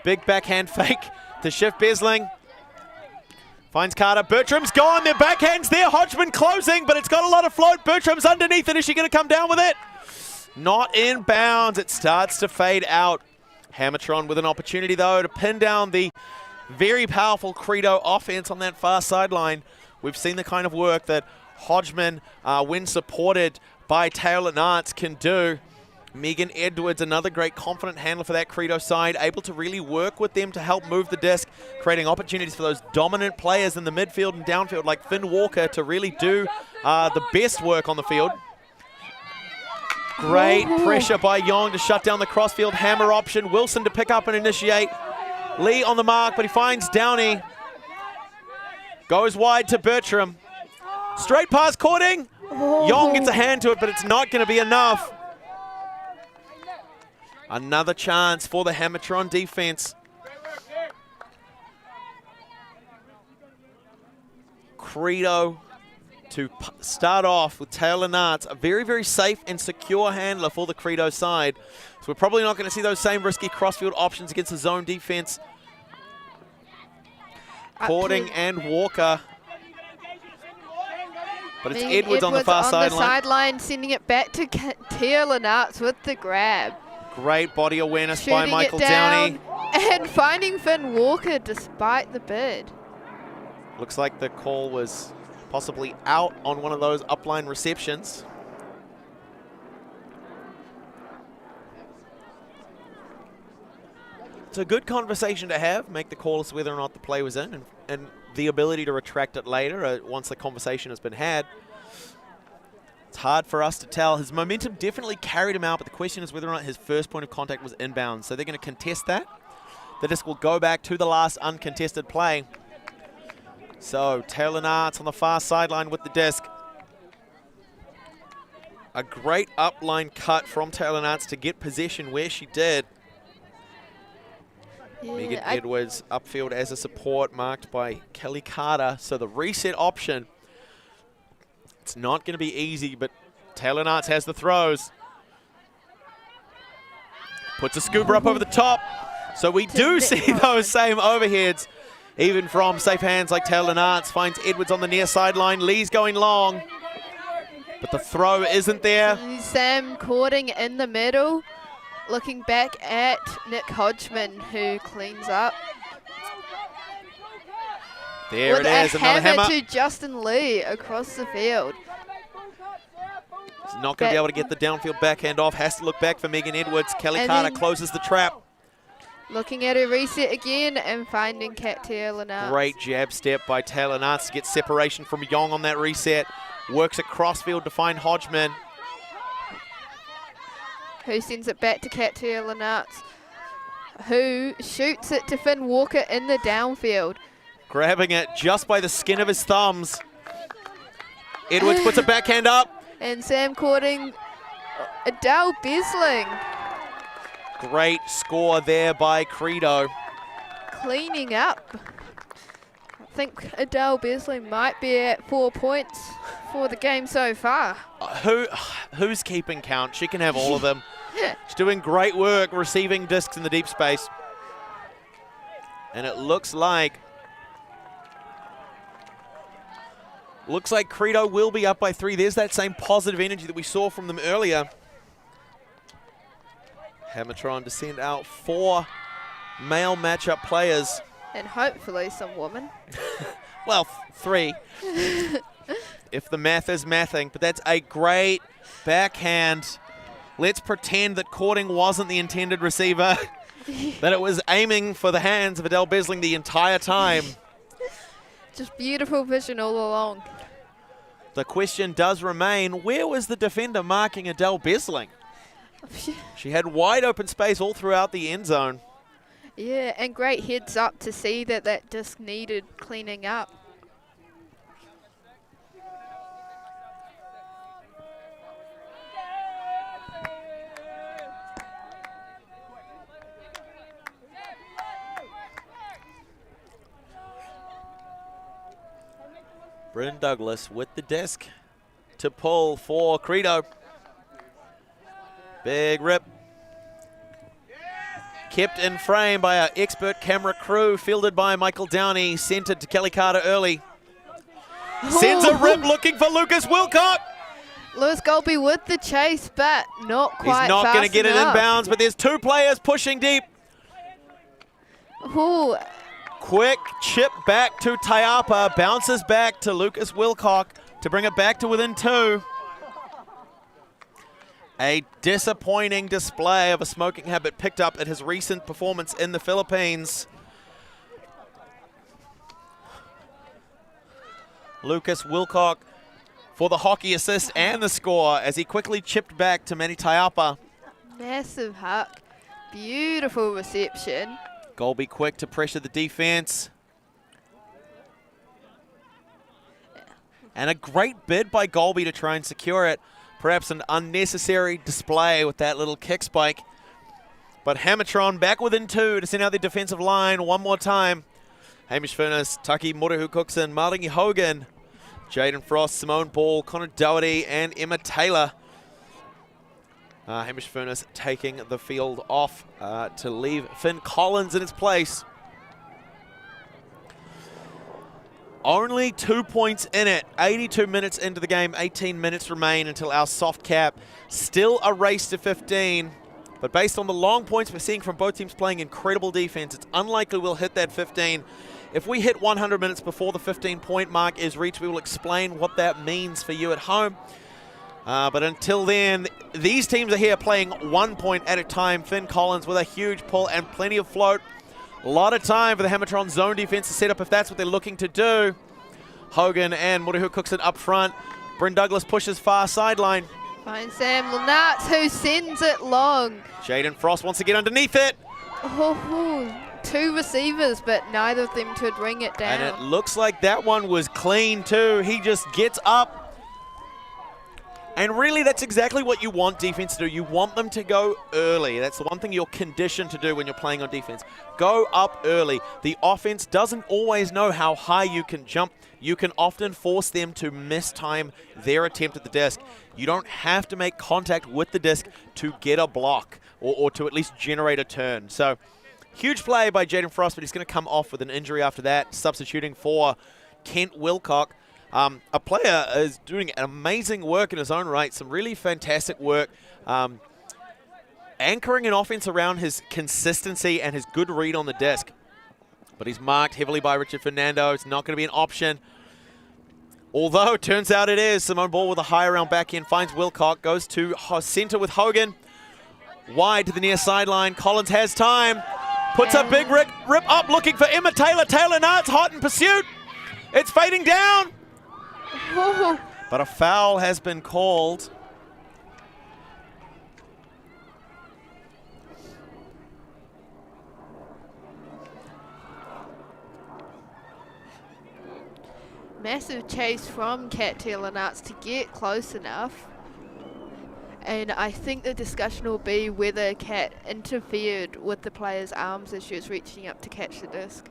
Big backhand fake to shift Besling. Finds Carter. Bertram's gone. Their backhand's there. Hodgman closing, but it's got a lot of float. Bertram's underneath it. Is she going to come down with it? Not in bounds. It starts to fade out. Hammertron with an opportunity, though, to pin down the very powerful Credo offense on that far sideline. We've seen the kind of work that Hodgman, when supported by Taylor Nartz, can do. Megan Edwards, another great confident handler for that Credo side, able to really work with them to help move the disc, creating opportunities for those dominant players in the midfield and downfield like Finn Walker to really do the best work on the field. Great pressure by Yong to shut down the crossfield hammer option. Wilson to pick up and initiate. Lee on the mark, but he finds Downey. Goes wide to Bertram. Straight past Cording. Yong gets a hand to it, but it's not going to be enough. Another chance for the Hammertron defense. Credo to start off with Taylor Nartz, a very, very safe and secure handler for the Credo side. So we're probably not going to see those same risky crossfield options against the zone defense. Cording and Walker But it's Edwards on the far sideline, sending it back to Tia Lenartz with the grab. Great body awareness by Shooting Michael it down Downey. and finding Finn Walker despite the bid. Looks like the call was possibly out on one of those upline receptions. It's a good conversation to have, make the call as to whether or not the play was in, and the ability to retract it later once the conversation has been had. It's hard for us to tell. His momentum definitely carried him out, but the question is whether or not his first point of contact was inbound. So they're going to contest that. The disc will go back to the last uncontested play. So Taylor Lenartz on the far sideline with the disc. A great upline cut from Taylor Lenartz to get possession where she did. Yeah, Megan Edwards upfield as a support, marked by Kelly Carter. So the reset option, it's not going to be easy, but Taylor Lenartz has the throws. Puts a scooper up over the top. So we do see those same overheads, even from safe hands like Taylor Lenartz. Finds Edwards on the near sideline. Lee's going long, but the throw isn't there. Sam Cording in the middle, looking back at Nick Hodgman, who cleans up. There it is, another hammer to Justin Lee across the field. He's not going to be able to get the downfield backhand off. Has to look back for Megan Edwards. Kelly Carter closes the trap. Looking at her reset again and finding Katia Lenartz. Great jab step by Taylor Lenartz to get separation from Young on that reset. Works it crossfield to find Hodgman, who sends it back to Katia Lenartz, who shoots it to Finn Walker in the downfield. Grabbing it just by the skin of his thumbs. Edwards puts a backhand up. And Sam Cording, Adele Besling. Great score there by Credo. Cleaning up. I think Adele Besling might be at 4 points for the game so far. Who's keeping count? She can have all of them. She's doing great work receiving discs in the deep space. And it looks like Credo will be up by 3. There's that same positive energy that we saw from them earlier. Hammertron to send out 4 male matchup players. And hopefully some women. Well, 3. If the math is mathing. But that's a great backhand. Let's pretend that Cording wasn't the intended receiver. That it was aiming for the hands of Adele Besling the entire time. Just beautiful vision all along. The question does remain, where was the defender marking Adele Besling? She had wide open space all throughout the end zone. Yeah, and great heads up to see that that disc needed cleaning up. Bryn Douglas with the disc to pull for Credo. Big rip. Kept in frame by our expert camera crew, fielded by Michael Downey, centered to Kelly Carter early. Sends a rip looking for Lucas Wilcock. Lewis Golby with the chase, but not quite. He's not going to get it enough. inbounds, but there's 2 players pushing deep. Ooh. Quick chip back to Taiapa, bounces back to Lucas Wilcock to bring it back to within 2. A disappointing display of a smoking habit picked up at his recent performance in the Philippines. Lucas Wilcock for the hockey assist and the score as he quickly chipped back to Manny Taiapa. Massive huck. Beautiful reception. Golby quick to pressure the defense. And a great bid by Golby to try and secure it. Perhaps an unnecessary display with that little kick spike. But Hammertron back within 2 to send out the defensive line one more time. Hamish Furness, Taki Morehu Cookson, Marlingy Hogan, Jaden Frost, Simone Ball, Connor Doherty, and Emma Taylor. Hamish Furness taking the field off to leave Finn Collins in its place. Only 2 points in it. 82 minutes into the game, 18 minutes remain until our soft cap. Still a race to 15. But based on the long points we're seeing from both teams playing incredible defense, it's unlikely we'll hit that 15. If we hit 100 minutes before the 15-point mark is reached, we will explain what that means for you at home. But until then, these teams are here playing 1 point at a time. Finn Collins with a huge pull and plenty of float. A lot of time for the Hammertron zone defense to set up if that's what they're looking to do. Hogan and Murihu Cookson up front. Bryn Douglas pushes far sideline. Finds Sam Lenartz, who sends it long. Jaden Frost wants to get underneath it. Oh, 2 receivers, but neither of them could bring it down. And it looks like that one was clean too. He just gets up. And really, that's exactly what you want defense to do. You want them to go early. That's the one thing you're conditioned to do when you're playing on defense. Go up early. The offense doesn't always know how high you can jump. You can often force them to mistime their attempt at the disc. You don't have to make contact with the disc to get a block or to at least generate a turn. So, huge play by Jaden Frost, but he's going to come off with an injury after that, substituting for Kent Wilcock. A player is doing amazing work in his own right, some really fantastic work, anchoring an offense around his consistency and his good read on the disc. But he's marked heavily by Richard Fernando. It's not going to be an option. Although, turns out it is. Simone Ball with a high around back end, finds Wilcock, goes to center with Hogan. Wide to the near sideline. Collins has time. Puts a big rip up, looking for Emma Taylor. Taylor Nart's hot in pursuit. It's fading down. But a foul has been called. Massive chase from Kat Taylor Nartz to get close enough. And I think the discussion will be whether Kat interfered with the player's arms as she was reaching up to catch the disc.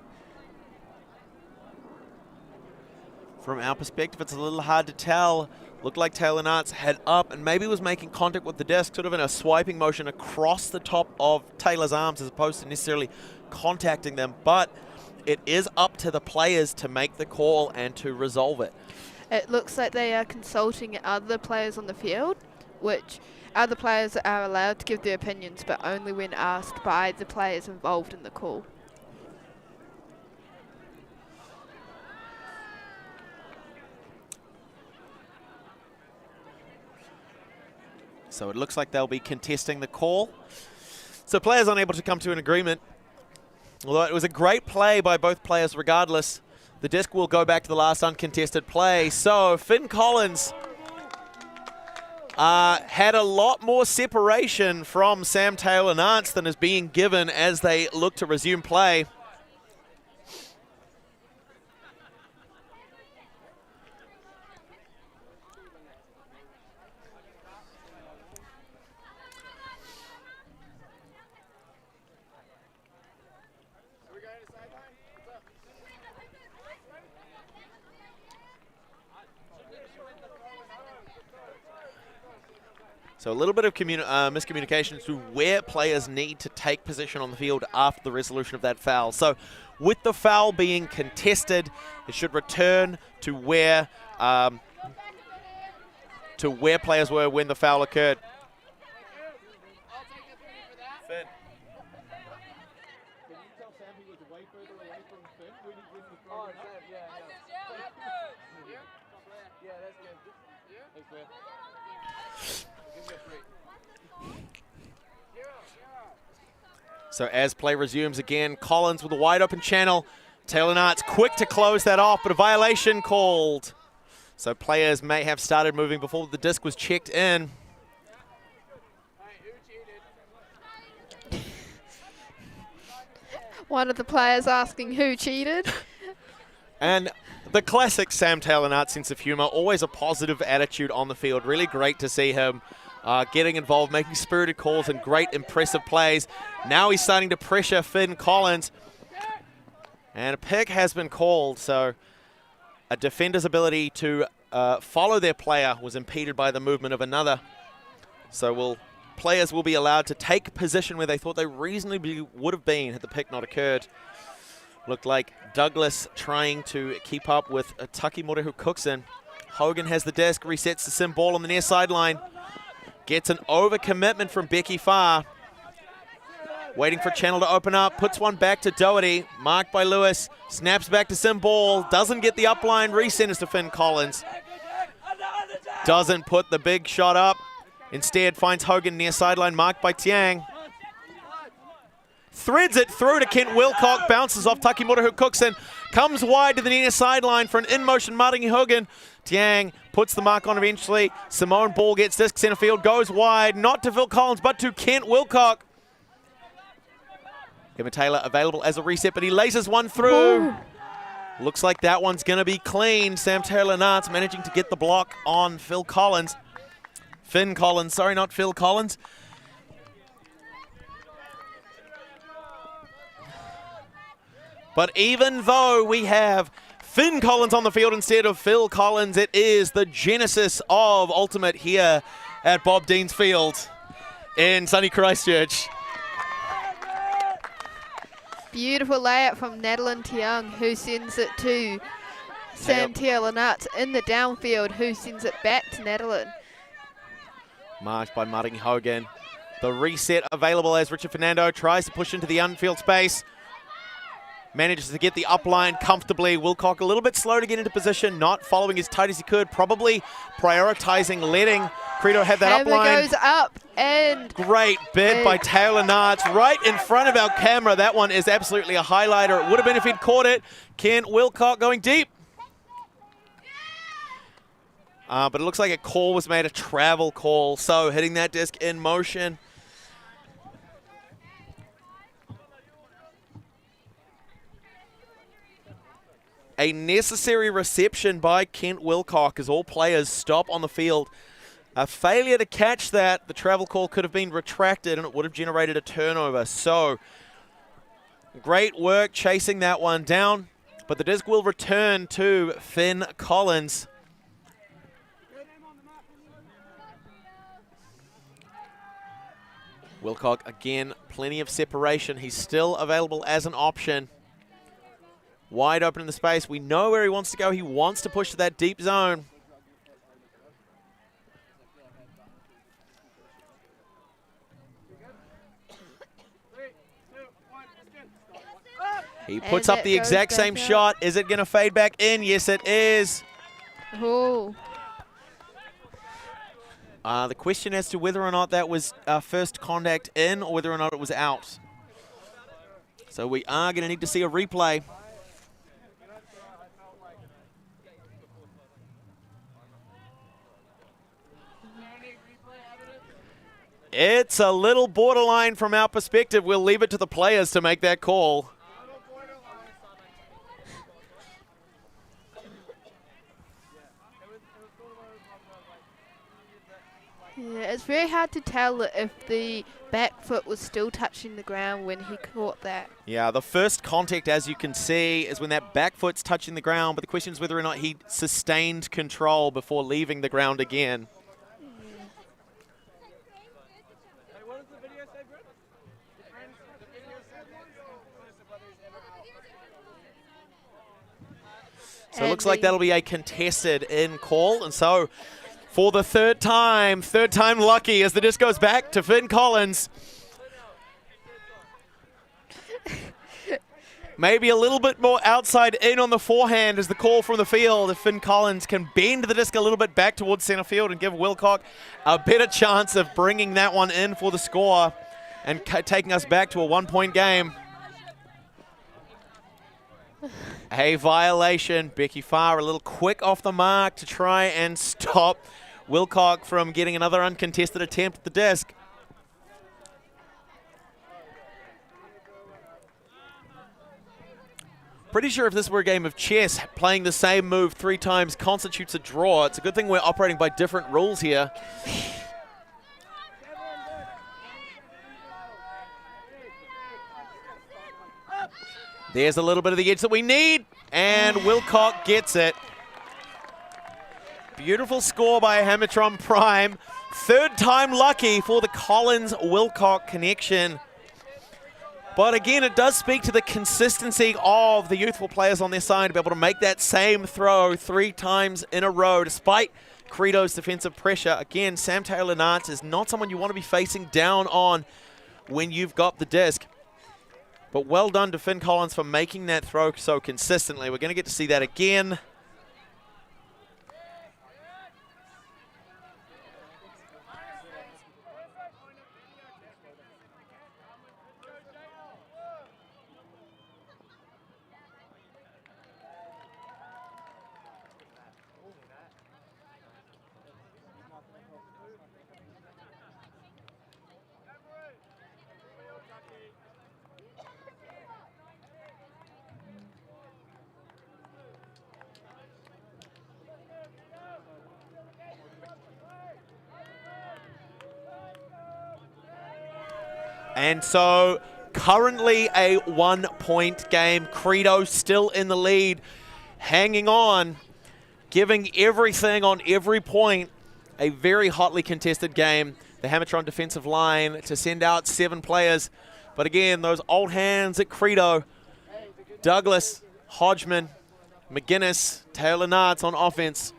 From our perspective, it's a little hard to tell. Looked like Taylor Nartz had up and maybe was making contact with the disc, sort of in a swiping motion across the top of Taylor's arms as opposed to necessarily contacting them. But it is up to the players to make the call and to resolve it. It looks like they are consulting other players on the field, which other players are allowed to give their opinions, but only when asked by the players involved in the call. So it looks like they'll be contesting the call. So players unable to come to an agreement. Although it was a great play by both players regardless. The disc will go back to the last uncontested play. So Finn Collins had a lot more separation from Sam Taylor Nartz than is being given as they look to resume play. So a little bit of miscommunication as to where players need to take position on the field after the resolution of that foul. So with the foul being contested, it should return to where players were when the foul occurred. Finn. Can you tell Sam he was way further away from Finn when he was throwing it up? Yeah, that's good. Thanks, man. So as play resumes again, Collins with a wide open channel. Taylor Nartz quick to close that off, but a violation called. So players may have started moving before the disc was checked in. One of the players asking who cheated. And the classic Sam Taylor Nartz sense of humor, always a positive attitude on the field. Really great to see him getting involved, making spirited calls and great impressive plays. Now he's starting to pressure Finn Collins. And a pick has been called, so a defender's ability to follow their player was impeded by the movement of another. So players will be allowed to take position where they thought they reasonably would have been had the pick not occurred. Looked like Douglas trying to keep up with Taki Morehu Cookson. Hogan has the disc, resets the sim ball on the near sideline. Gets an overcommitment from Becky Farr. Waiting for channel to open up, puts one back to Doherty, marked by Lewis, snaps back to sim ball, doesn't get the upline, recenters to Finn Collins. Doesn't put the big shot up, instead finds Hogan near sideline, marked by Tiang. Threads it through to Kent Wilcock, bounces off Taki Morehu Cookson, comes wide to the near sideline for an in-motion Maringi Hogan. Tiang puts the mark on eventually. Simone Ball gets disc center field, goes wide, not to Phil Collins, but to Kent Wilcock. Kevin Taylor available as a reset, but he laces one through. Ooh. Looks like that one's going to be clean. Sam Taylor-Nartz managing to get the block on Phil Collins. Finn Collins, sorry, not Phil Collins. But even though we have Finn Collins on the field instead of Phil Collins, it is the genesis of Ultimate here at Bob Dean's Field in sunny Christchurch. Beautiful layout from Nadeline Tiang, who sends it to Sam Taylor-Nartz in the downfield, who sends it back to Nadeline. Marked by Maringi Hogan. The reset available as Richard Fernando tries to push into the unfield space. Manages to get the upline comfortably. Wilcock a little bit slow to get into position, not following as tight as he could, probably prioritizing letting Credo have that Hammer upline. Goes up and... Great bid by Taylor-Nartz right in front of our camera. That one is absolutely a highlighter. It would have been if he'd caught it. Kent Wilcock going deep. But it looks like a call was made, a travel call. So hitting that disc in motion. A necessary reception by Kent Wilcock as all players stop on the field. A failure to catch that, the travel call could have been retracted and it would have generated a turnover. So, great work chasing that one down, but the disc will return to Finn Collins. Wilcock, again, plenty of separation. He's still available as an option. Wide open in the space. We know where he wants to go. He wants to push to that deep zone. He puts up the exact same shot. Is it going to fade back in? Yes, it is. Oh. The question as to whether or not that was first contact in or whether or not it was out. So we are going to need to see a replay. It's a little borderline from our perspective. We'll leave it to the players to make that call. Yeah, it's very hard to tell if the back foot was still touching the ground when he caught that. Yeah, the first contact, as you can see, is when that back foot's touching the ground, but the question is whether or not he sustained control before leaving the ground again. So it looks like that'll be a contested in call. And so for the third time lucky as the disc goes back to Finn Collins. Maybe a little bit more outside in on the forehand is the call from the field. If Finn Collins can bend the disc a little bit back towards center field and give Wilcock a better chance of bringing that one in for the score and taking us back to a 1-point game. A violation. Becky Farr a little quick off the mark to try and stop Wilcock from getting another uncontested attempt at the disc. Pretty sure if this were a game of chess, playing the same move 3 times constitutes a draw. It's a good thing we're operating by different rules here. There's a little bit of the edge that we need, and Wilcock gets it. Beautiful score by Hammertron Prime. Third time lucky for the Collins-Wilcock connection. But again, it does speak to the consistency of the youthful players on their side to be able to make that same throw 3 times in a row, despite Credo's defensive pressure. Again, Sam Taylor-Nartz is not someone you want to be facing down on when you've got the disc. But well done to Finn Collins for making that throw so consistently. We're going to get to see that again. And so currently a 1-point game. Credo still in the lead, hanging on, giving everything on every point. A very hotly contested game. The Hammertron defensive line to send out 7 players. But again, those old hands at Credo. Douglas, Hodgman, McGuinness, Taylor-Nartz on offense.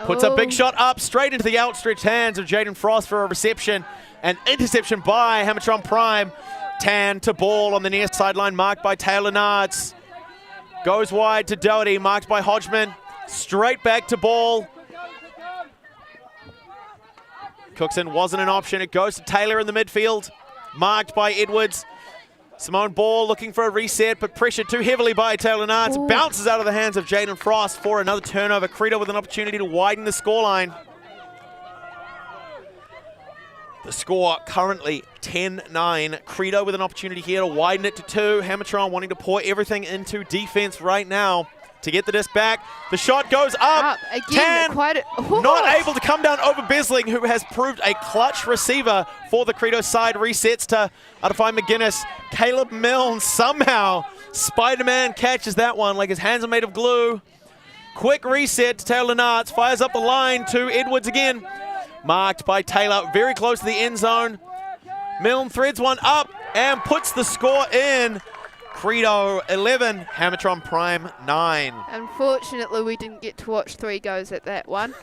Puts a big shot up, straight into the outstretched hands of Jaden Frost for a reception. An interception by Hammertron Prime. Tan to ball on the near sideline, marked by Taylor-Nartz. Goes wide to Doherty, marked by Hodgman. Straight back to ball. Cookson wasn't an option. It goes to Taylor in the midfield, marked by Edwards. Simone Ball looking for a reset, but pressured too heavily by Taylor-Nartz. Bounces out of the hands of Jaden Frost for another turnover. Credo with an opportunity to widen the scoreline. The score currently 10-9. Credo with an opportunity here to widen it to 2. Hammertron wanting to pour everything into defense right now to get the disc back. The shot goes up. Again, not able to come down over Besling, who has proved a clutch receiver for the Credo side. Resets to find McGuinness. Caleb Milne somehow, Spider-Man catches that one like his hands are made of glue. Quick reset to Taylor-Nartz. Fires up the line to Edwards again. Marked by Taylor, very close to the end zone. Milne threads one up and puts the score in. Credo 11, Hammertron Prime 9. Unfortunately, we didn't get to watch 3 goes at that one.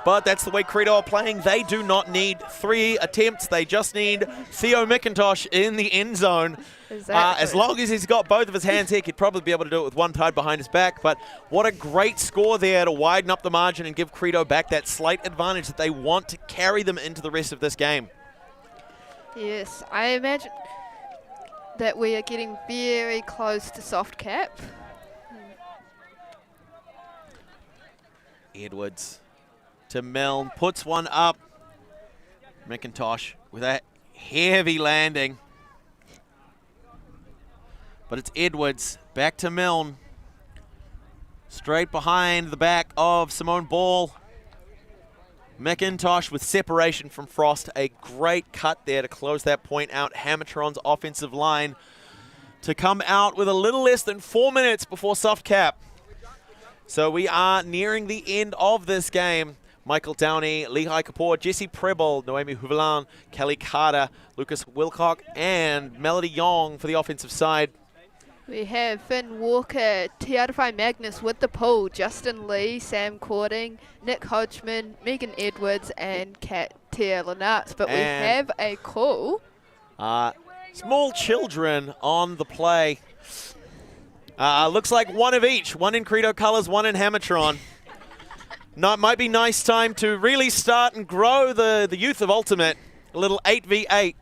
But that's the way Credo are playing. They do not need 3 attempts. They just need Theo McIntosh in the end zone. Exactly. As long as he's got both of his hands here, he'd probably be able to do it with one tied behind his back. But what a great score there to widen up the margin and give Credo back that slight advantage that they want to carry them into the rest of this game. Yes, I imagine that we are getting very close to soft cap. Edwards to Milne, puts one up. McIntosh with a heavy landing. But it's Edwards, back to Milne. Straight behind the back of Simone Ball. McIntosh with separation from Frost. A great cut there to close that point out. Hammertron's offensive line to come out with a little less than 4 minutes before soft cap. So we are nearing the end of this game. Michael Downey, Lehigh Kapoor, Jesse Preble, Noemi Huvelan, Kelly Carter, Lucas Wilcock, and Melody Yong for the offensive side. We have Finn Walker, Tiarafai Magnus with the pull, Justin Lee, Sam Cording, Nick Hodgman, Megan Edwards, and Kat Taylor-Nartz. But we have a call. Small children on the play. Looks like one of each. One in Credo colors, one in Hammertron. Might be nice time to really start and grow the youth of Ultimate. A little 8v8.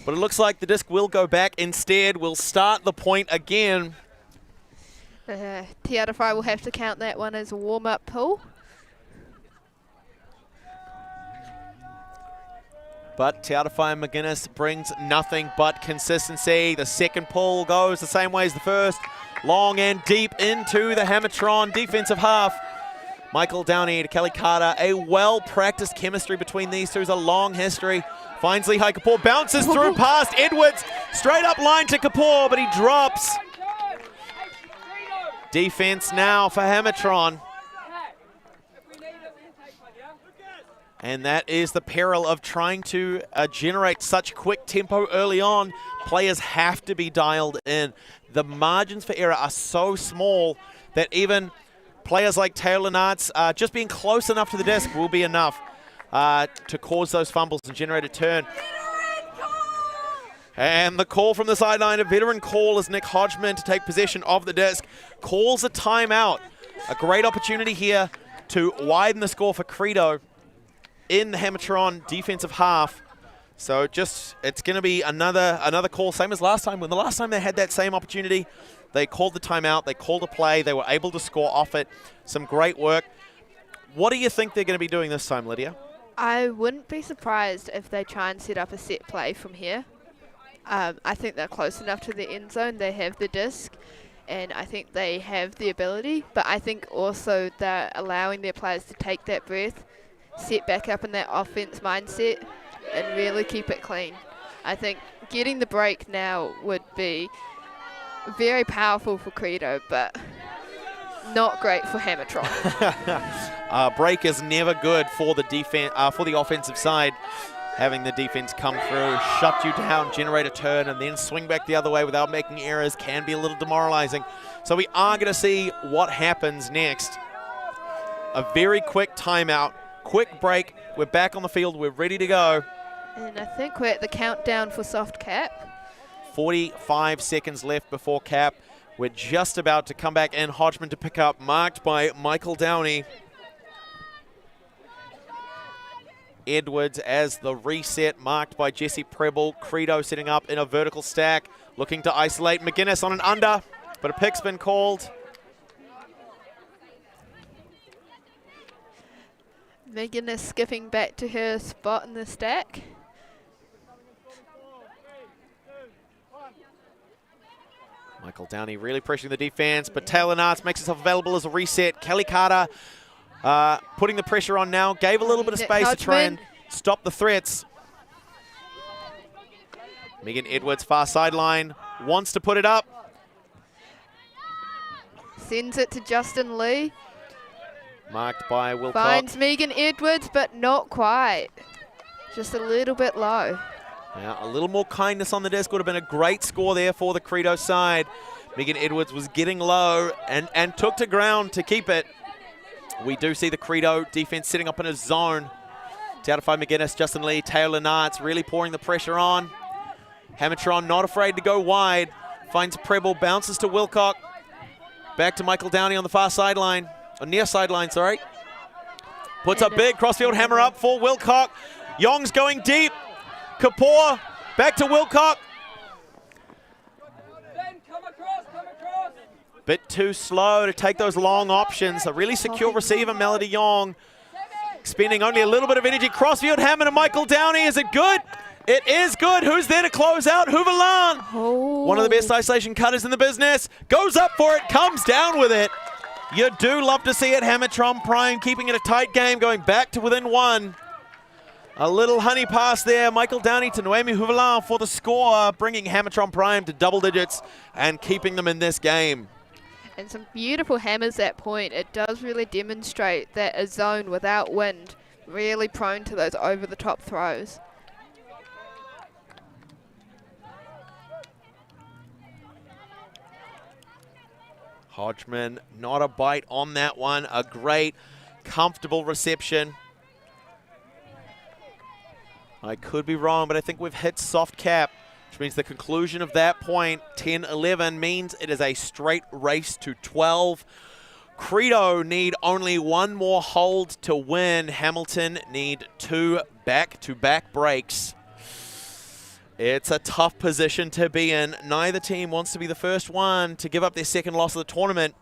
But it looks like the disc will go back instead. We'll start the point again. Tiarafai will have to count that one as a warm-up pull. But Tiarafai and McGuinness brings nothing but consistency. The second pull goes the same way as the first. long and deep into the Hammertron defensive half. Michael Downey to Kelly Carter. A well-practiced chemistry between these two. Is a long history. Finds Lee Kapoor, bounces through past Edwards. Straight up line to Kapoor, but he drops. Defense now for Hammertron. And that is the peril of trying to generate such quick tempo early on. Players have to be dialed in. The margins for error are so small that even players like Taylor Nartz, just being close enough to the disc will be enough to cause those fumbles and generate a turn. And the call from the sideline, a veteran call, is Nick Hodgman to take possession of the disc. Calls a timeout. A great opportunity here to widen the score for Credo in the Hammertron defensive half. So just, it's going to be another call, same as last time. When the last time they had that same opportunity, they called the timeout, they called a play, they were able to score off it. Some great work. What do you think they're going to be doing this time, Lydia? I wouldn't be surprised if they try and set up a set play from here. I think they're close enough to the end zone. They have the disc, and I think they have the ability. But I think also they're allowing their players to take that breath, set back up in that offense mindset, and really keep it clean. I think getting the break now would be very powerful for Credo, but not great for Hammertron. Break is never good for the defense, for the offensive side. Having the defense come through, shut you down, generate a turn, and then swing back the other way without making errors can be a little demoralizing. So we are going to see what happens next. A very quick timeout, quick break. We're back on the field. We're ready to go. And I think we're at the countdown for soft cap. 45 seconds left before cap. We're just about to come back in. Hodgman to pick up, marked by Michael Downey. Edwards as the reset, marked by Jesse Preble. Credo setting up in a vertical stack, looking to isolate McGuinness on an under, but a pick's been called. McGuinness skipping back to her spot in the stack. Michael Downey really pressuring the defense, but Taylor Nartz makes himself available as a reset. Kelly Carter putting the pressure on now, gave a little bit of space to try and stop the threats. Megan Edwards, far sideline, wants to put it up. Sends it to Justin Lee. Marked by Wilcox. Finds Megan Edwards, but not quite. Just a little bit low. Yeah, a little more kindness on the disc would have been a great score there for the Credo side. Megan Edwards was getting low and took to ground to keep it. We do see the Credo defense sitting up in a zone. Tautafai McGuinness, Justin Lee, Taylor Nartz really pouring the pressure on. Hammertron not afraid to go wide. Finds Preble, bounces to Wilcox. Back to Michael Downey on the far sideline. Or near sideline, sorry. Puts up big, crossfield hammer up for Wilcox. Young's going deep. Kapoor, back to Wilcox. Bit too slow to take those long options. A really secure receiver, Melody Young. Spending only a little bit of energy. Crossfield hammer to Michael Downey. Is it good? It is good. Who's there to close out? Hooverland. Oh. One of the best isolation cutters in the business. Goes up for it, comes down with it. You do love to see it. Hammertron Prime keeping it a tight game, going back to within one. A little honey pass there. Michael Downey to Noemi Hooverland for the score, bringing Hammertron Prime to double digits and keeping them in this game. And some beautiful hammers at point. It does really demonstrate that a zone without wind, really prone to those over-the-top throws. Hodgman, not a bite on that one. A great, comfortable reception. I could be wrong, but I think we've hit soft cap, which means the conclusion of that point, 10-11, means it is a straight race to 12. Credo need only one more hold to win. Hamilton need 2 back-to-back breaks. It's a tough position to be in. Neither team wants to be the first one to give up their second loss of the tournament.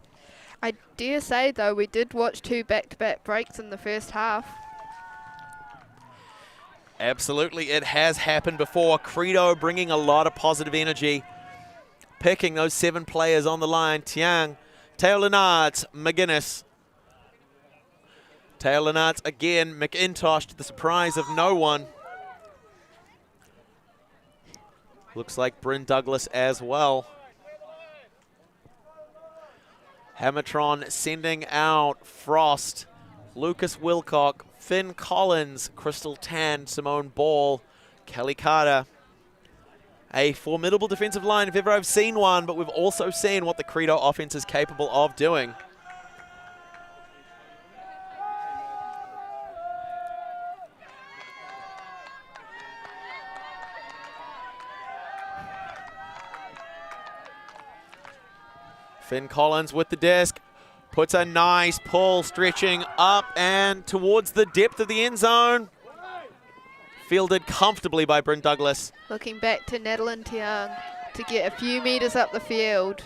I dare say, though, we did watch 2 back-to-back breaks in the first half. Absolutely, it has happened before. Credo bringing a lot of positive energy. picking those 7 players on the line. Tiang, Teo Lennards, McGuinness. Teo Lennards again, McIntosh to the surprise of no one. Looks like Bryn Douglas as well. Hammertron sending out Frost, Lucas Wilcock, Finn Collins, Crystal Tan, Simone Ball, Kelly Carter. A formidable defensive line if ever I've seen one, but we've also seen what the Credo offense is capable of doing. Finn Collins with the disc, puts a nice pull, stretching up and towards the depth of the end zone. Fielded comfortably by Bryn Douglas. Looking back to Natalie Tiang to get a few metres up the field.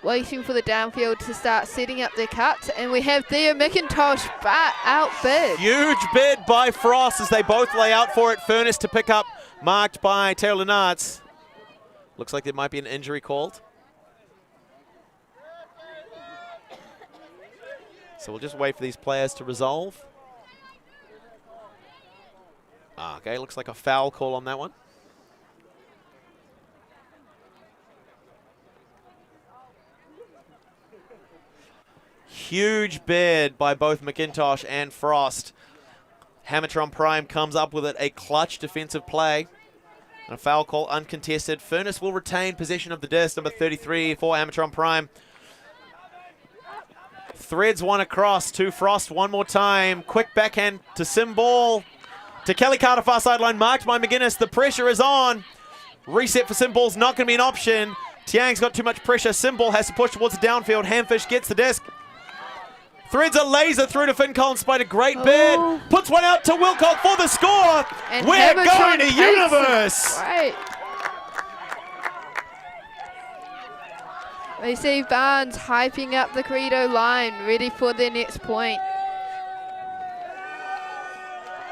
Waiting for the downfield to start setting up their cuts. And we have Thea McIntosh outbid. Huge bid by Frost as they both lay out for it. Furness to pick up, marked by Teo Lennards. Looks like there might be an injury called. So we'll just wait for these players to resolve. Okay, looks like a foul call on that one. Huge bid by both McIntosh and Frost. Hammertron Prime comes up with it, a clutch defensive play. And a foul call uncontested. Furness will retain possession of the disc, number 33 for Hammertron Prime. Threads one across to Frost one more time. Quick backhand to Simball. To Kelly Carter, far sideline, marked by McGuinness. The pressure is on. Reset for Simball's not going to be an option. Tiang's got too much pressure. Simball has to push towards the downfield. Hamfish gets the disc. Threads a laser through to Finn Collins, despite a great bid. Puts one out to Wilcock for the score. And we're Hammertron going to Universe. Right. We see Barnes hyping up the Credo line, ready for their next point.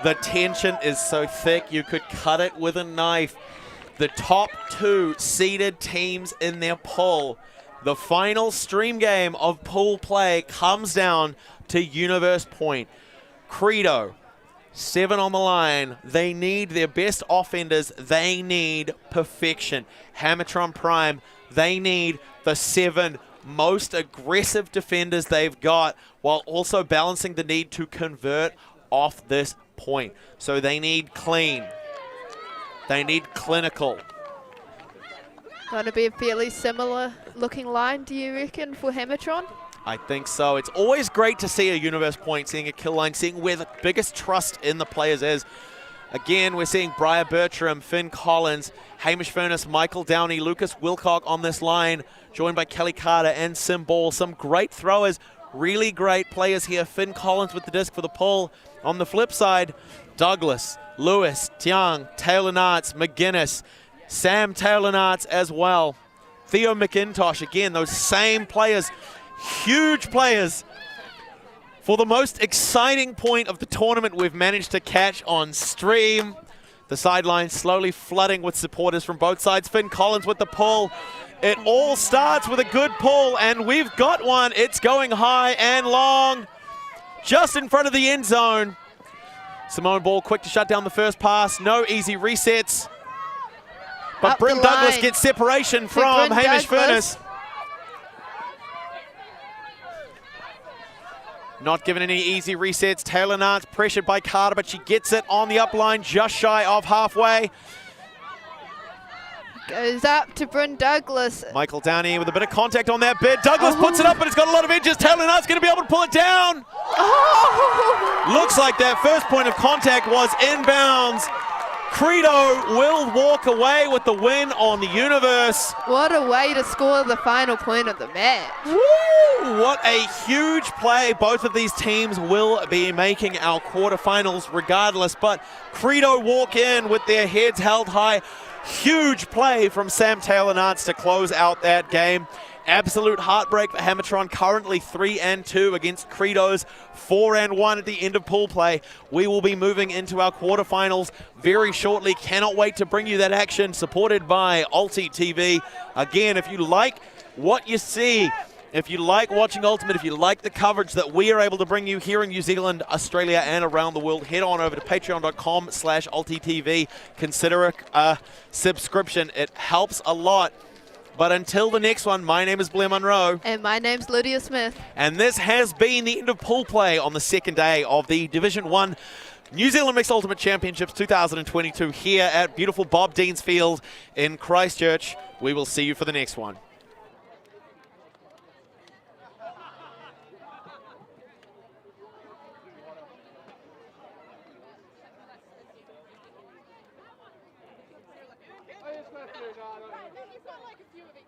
The tension is so thick you could cut it with a knife. The top 2 seeded teams in their pool. The final stream game of pool play comes down to Universe Point. Credo, 7 on the line. They need their best offenders. They need perfection. Hammertron Prime, they need the 7 most aggressive defenders they've got, while also balancing the need to convert off this point. So they need clean. They need clinical. Going to be a fairly similar looking line, do you reckon, for Hammertron? I think so. It's always great to see a Universe Point, seeing a kill line, seeing where the biggest trust in the players is. Again, we're seeing Briar Bertram, Finn Collins, Hamish Furness, Michael Downey, Lucas Wilcock on this line, joined by Kelly Carter and Sim Ball. Some great throwers, really great players here. Finn Collins with the disc for the pull. On the flip side, Douglas, Lewis, Tiang, Teo Lennards, McGuinness, Sam Teo Lennards as well. Theo McIntosh, again, those same players, huge players. For the most exciting point of the tournament we've managed to catch on stream. The sideline slowly flooding with supporters from both sides. Finn Collins with the pull. It all starts with a good pull, and we've got one. It's going high and long, just in front of the end zone. Simone Ball quick to shut down the first pass. No easy resets. But Bryn Douglas gets separation from Hamish Furness. Not given any easy resets. Teo Lennards pressured by Carter, but she gets it on the upline just shy of halfway. Goes up to Bryn Douglas. Michael Downey with a bit of contact on that bid. Douglas puts it up, but it's got a lot of edges. Teo Lennards going to be able to pull it down. Looks like that first point of contact was inbounds. Credo will walk away with the win on the Universe. What a way to score the final point of the match. Woo! What a huge play. Both of these teams will be making our quarterfinals regardless, but Credo walk in with their heads held high. Huge play from Sam Teo Lennards to close out that game. absolute heartbreak for Hammertron, currently 3-2 against Credo's 4-1 at the end of pool play. We will be moving into our quarterfinals very shortly. Cannot wait to bring you that action, supported by ULTI.TV. Again, if you like what you see, if you like watching Ultimate, if you like the coverage that we are able to bring you here in New Zealand, Australia, and around the world, head on over to patreon.com/ULTI.TV. Consider a subscription. It helps a lot. But until the next one, my name is Blair Monroe. And my name's Lydia Smith. And this has been the end of pool play on the second day of the Division 1 New Zealand Mixed Ultimate Championships 2022 here at beautiful Bob Deans Field in Christchurch. We will see you for the next one. I just went through, no, no. He's got like a few of each.